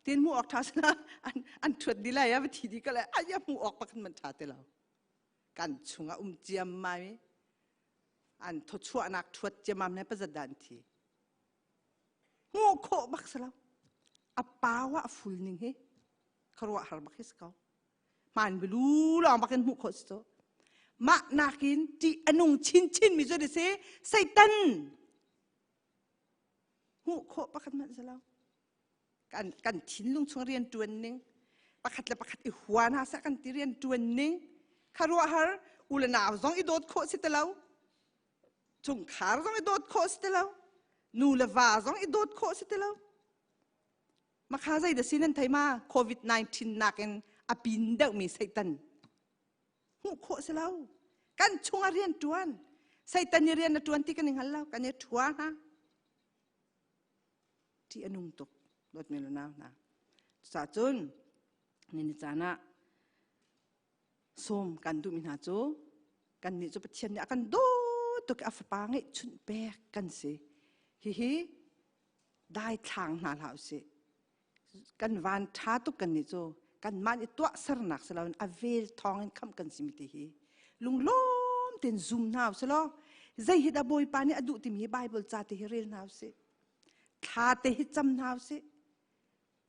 เตียนมุออกท่าสนะอันถวดดีเลยอะวิธีดีก็เลยอายะมุออกปักมันท่าเตลากันชุงเจียมมาอันทดชั่วนักถวดเจียมมาในประจันทีมุโคบักสลาวอปาวะฟูลนิงเฮครัวฮาร์บักฮิสเขามันไม่รู้ลองบักกันมุโคสโตมานักินที่อนุงชินมิจุดเสไซตันมุโคบักกันมันสลาวกันทิ้งลุงช่วงเรียนจวนนึงประคัดอีหัวน่าสักกันที่เรียนจวนนึงคารวะฮาร์อุลนาวซองอีโดดโคสิตะลาวจงขารซองอีโดดโคสิตะลาวนูเลวาซองอีโดดโคสิตะลาวมาข้าใจเดสินันไทยมาโควิด-19นักเองอภินเดมีไซตันหูโคสิลาวกันช่วงเรียนจวนไซตันเรียนจวนที่กันยังหันลาวกันยังทัวนะที่อนุงตกรถเมล์นะสาจุนนี่จานะส้มกันดูมินาจูกันนี่จูปเทียนเนี่ยกันดูตุกอัฟปังให้ชุนแบกกันสิฮิได้ทางหนาเหล่าสิกันวันท้าตุกันนี่จูกันมันอีตัวสรนักสลาวอเวลทองคำกันสิมิติฮิลุงล้มเต็นซูมนาวสลอใจฮิดาบอยปานี่อดุติมีไบเบิลจ่าเตฮิเรลนาวสิท้าเตฮิจำนาวสิ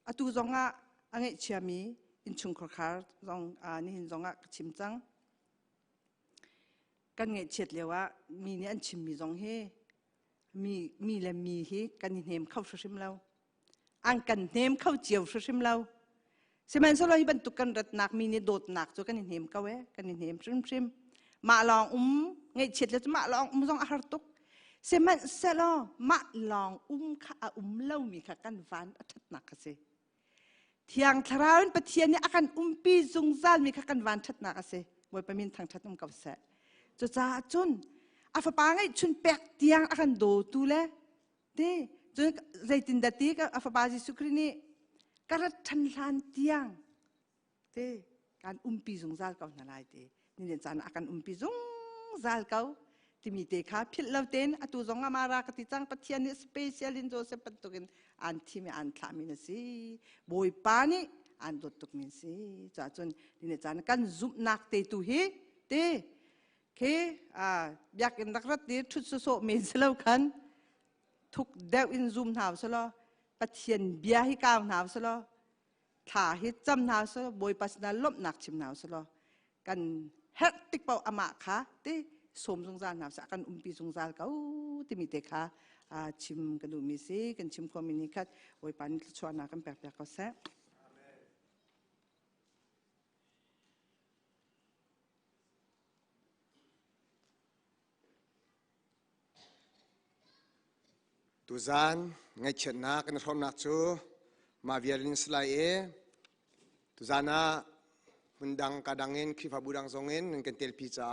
อตุจงอ่ะอันนี้เชื่อมีอินชุงคราร์จงนี่หินจงอ่ะชิมจังกันเงี้ยเฉียดเลยว่ามีเนี่ยอันชิมมีจงเฮมีและมีเฮกันเนมเข้าชิมเราอันกันเนมเข้าเจียวชิมเราเสมันสลายบรรทุกกันรัดหนักมีเนี่ยโดดหนักจนกันเนมเข้ากันเนมชิมมาลองเงี้ยเฉียดเลยจะมาลองจงอาหารตุกเสมันสลอมาลองข้าเล่ามีข้ากันฟันอัดหนักสิเที่ยงทราวน์ปะเทียนเนี่ยอาการปีจงซาลมีข้ากันวันชัดนักสิมวยประมินทางชัดกับเสจะจ้าจุนอาฟปางไอ้ชุนแปกเตียงอาการโดตูเล่เด้จนใจตินดัตีกับอาฟปาจิสุครีนี่การทันลานเตียงเด้การปีจงซาลกับนาลายเด้ นี่เนี่ยจานอากันปีจงซาลเกาที่มีเตค่ะพิลเลวเตนอตุจงอามารักที่จังปัทยานิสเปเชียลินโจเซปัตตุกินอันที่มีอันทามินสิบอยปานีอันดตุกมินสิจ้าจนนี่เนี่ยจานกันซุปนักเตตุเฮเตเคอยากกินนักรัตดีทุดโซเมสเลวกันทุกเดวอินซุมหาวสลอปัทยันเบียฮิกาวหาวสลอถ่าฮิจำหาวสลอบอยปัสนาลบนักชิมหาวสลอกันเฮ็ดติกเป่าอามาค่ะเตสมสงสารหาวสกันปีสงสารเขาที่มีเตค่ะชิมกันดูมิสิกันชิมความมินิคัดบอยปันชวนนักกันแปลกๆก็แซ่ตุจานไงเช่นนักกันทอมนักจูมาเวียรินสไลเอตุจานะมันดังกระดังเงินคริฟาบูดังซงเงินกันเตลพิจา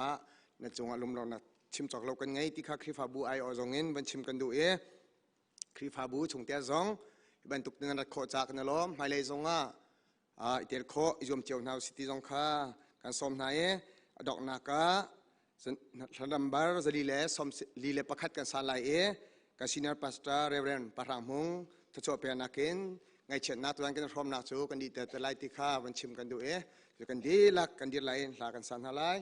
ในจงอารมณ์เรานะชิมจอกเรากันไงที่ข้าคริฟาบูไออซงเงินบันชิมกันดูคริฟาบูชงเตียซงบันตุกนันรัดโคจากนั่นล้อมไม่เลยซงเตลโคอิจมเจียวนาวสิติซงข้ากันสมนายดอกนักสันดัมบาร์จะลีเล่สมลีเล่ประคัดกันสาลายกันซีเนียร์พาสตาร์เรเวนปารามงทศพยานักินไงเช่นนักตัวนั้นกันพร้อมนักจูกันดีแต่ไล่ที่ข้าวันชิมกันดูกันดีลักกันดีไล่ลักกันสันหาไล เ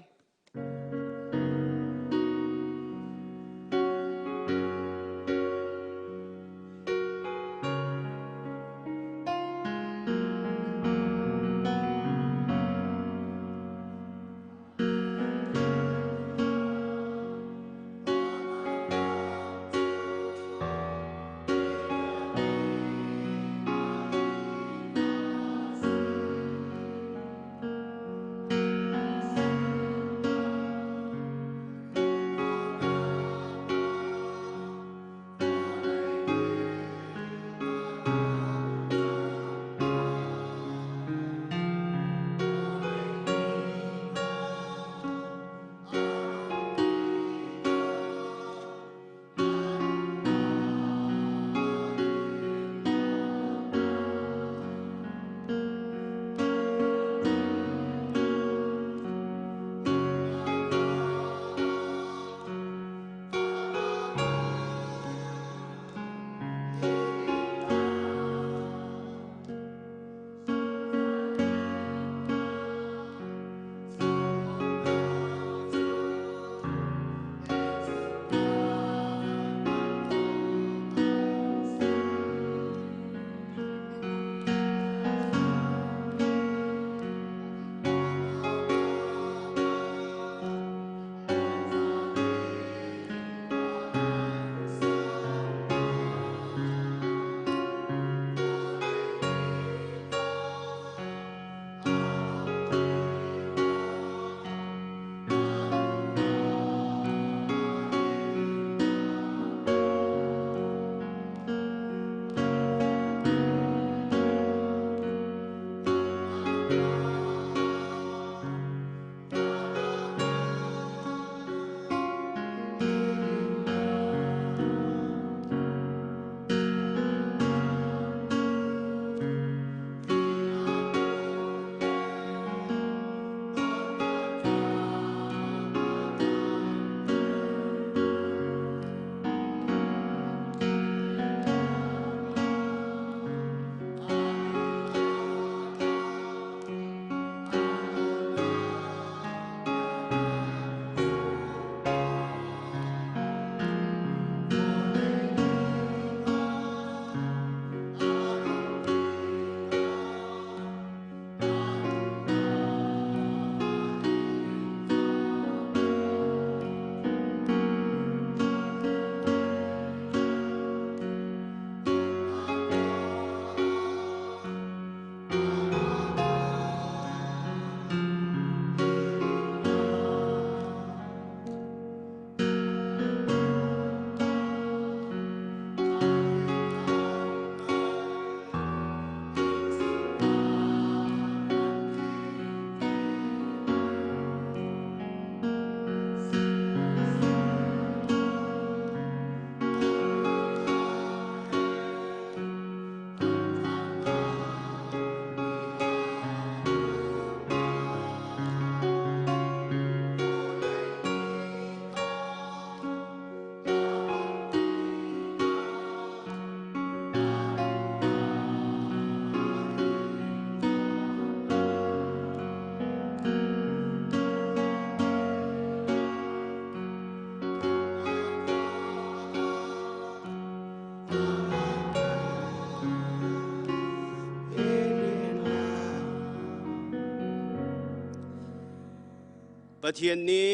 ประเทศนี้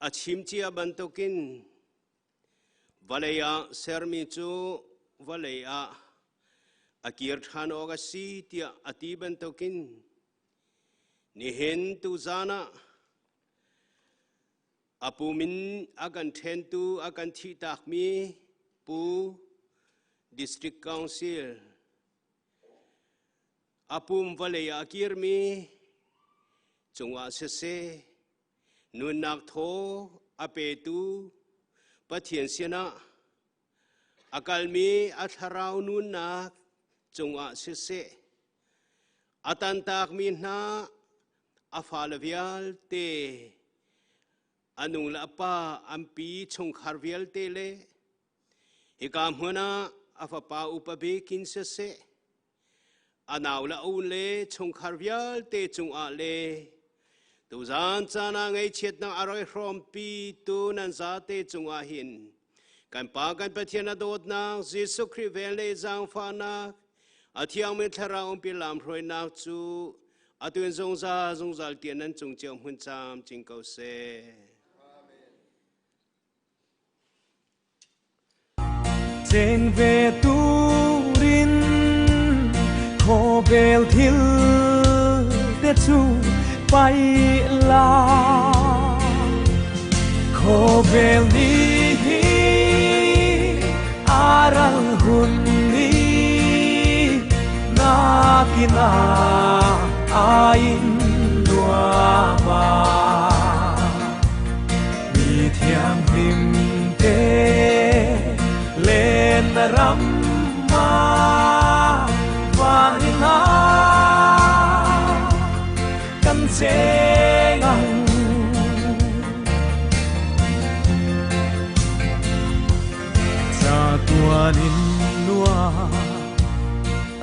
อาชิมจีบันตุกินวะเลยเซอร์มิจูวะเลยอากิร์ธานออกสีเตียอติบันตุกินนี่เห็นตุจานะอาปูมินอากันเทนตูอากันทิตักมีปูดิสตริกคาวน์ซิลอาปูมวะเลยอากิร์มีจงว่าเสนุนนักโทอาเปตูปะเทียนเสียนะอากาลมีอัทราวนุนนักจงว่าเสอาตันตากมีนาอาฟาลวิลเตอนุลาปาอัมปีชงคาร์วิลเตเลฮิกามหัวนาอาฟาปาอุปเบกินเสอนาวละอุเลชงคาร์วิลเตจงอาเลตูจานจานาไงเช็ดนังอร่อยพร้อมปีตูนันซาเตจงอาหินกันปากันปะเทียนโดดนังจิสุคริเวเลจังฟานักอาทิยังไม่ทราอุปิลามพรอยนักจูอาตุนจงซาลเตียนนั้นจงเจียมหุ่นจามจิงเกาเซเจงเวตูรินโคเบลทิลเดจูไปลาโคเบลนี้อารังหุนนี้นากินาอาอินดัวมามีเทียงริมเตเลนรำมาวานินากันเจงังจากตัวนินนัว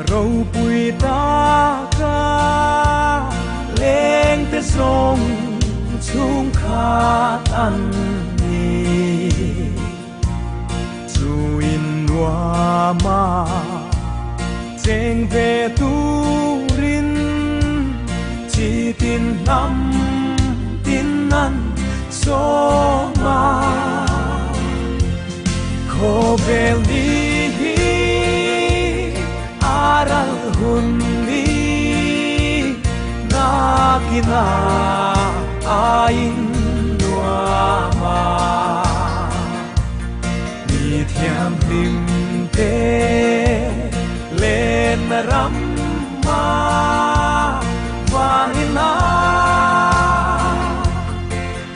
เราปุยตากาเล่งแต่ทรงชุงขาตันนี้จูอินวามาเจงเวตูรินจีตินนำตินนั้นโซมาโคเบลนี้อารัลหุนนี้นากินาอาอินดัวมามีเทียมริมเตเลนรำมาวานินา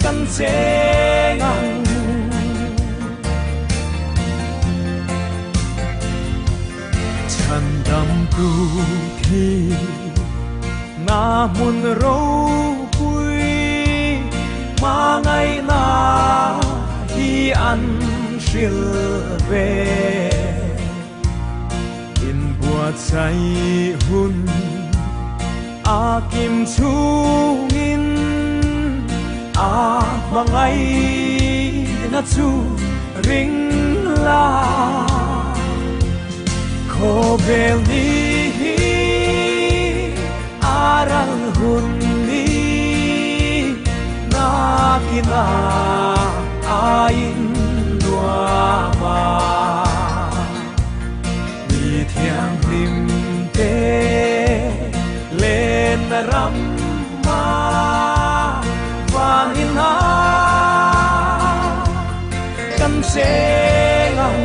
กันเจงังฉันดำกูที่นามุนเราปุยมาไงนาที่อันชิลเวอินบัวใจหุ่นอากิมชูงินอามาไงนาจูริงลาโคเบลนี้อารัลหุนนี้นากินาอาอินดัวมามีเทียงริมเตเลนรำมาวานินากันเจงัง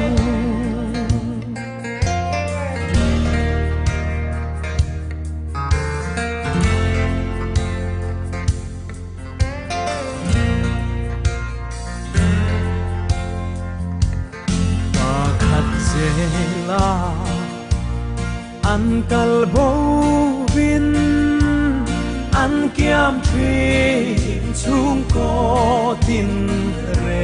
อันกัลโบวินอันเกียมทรี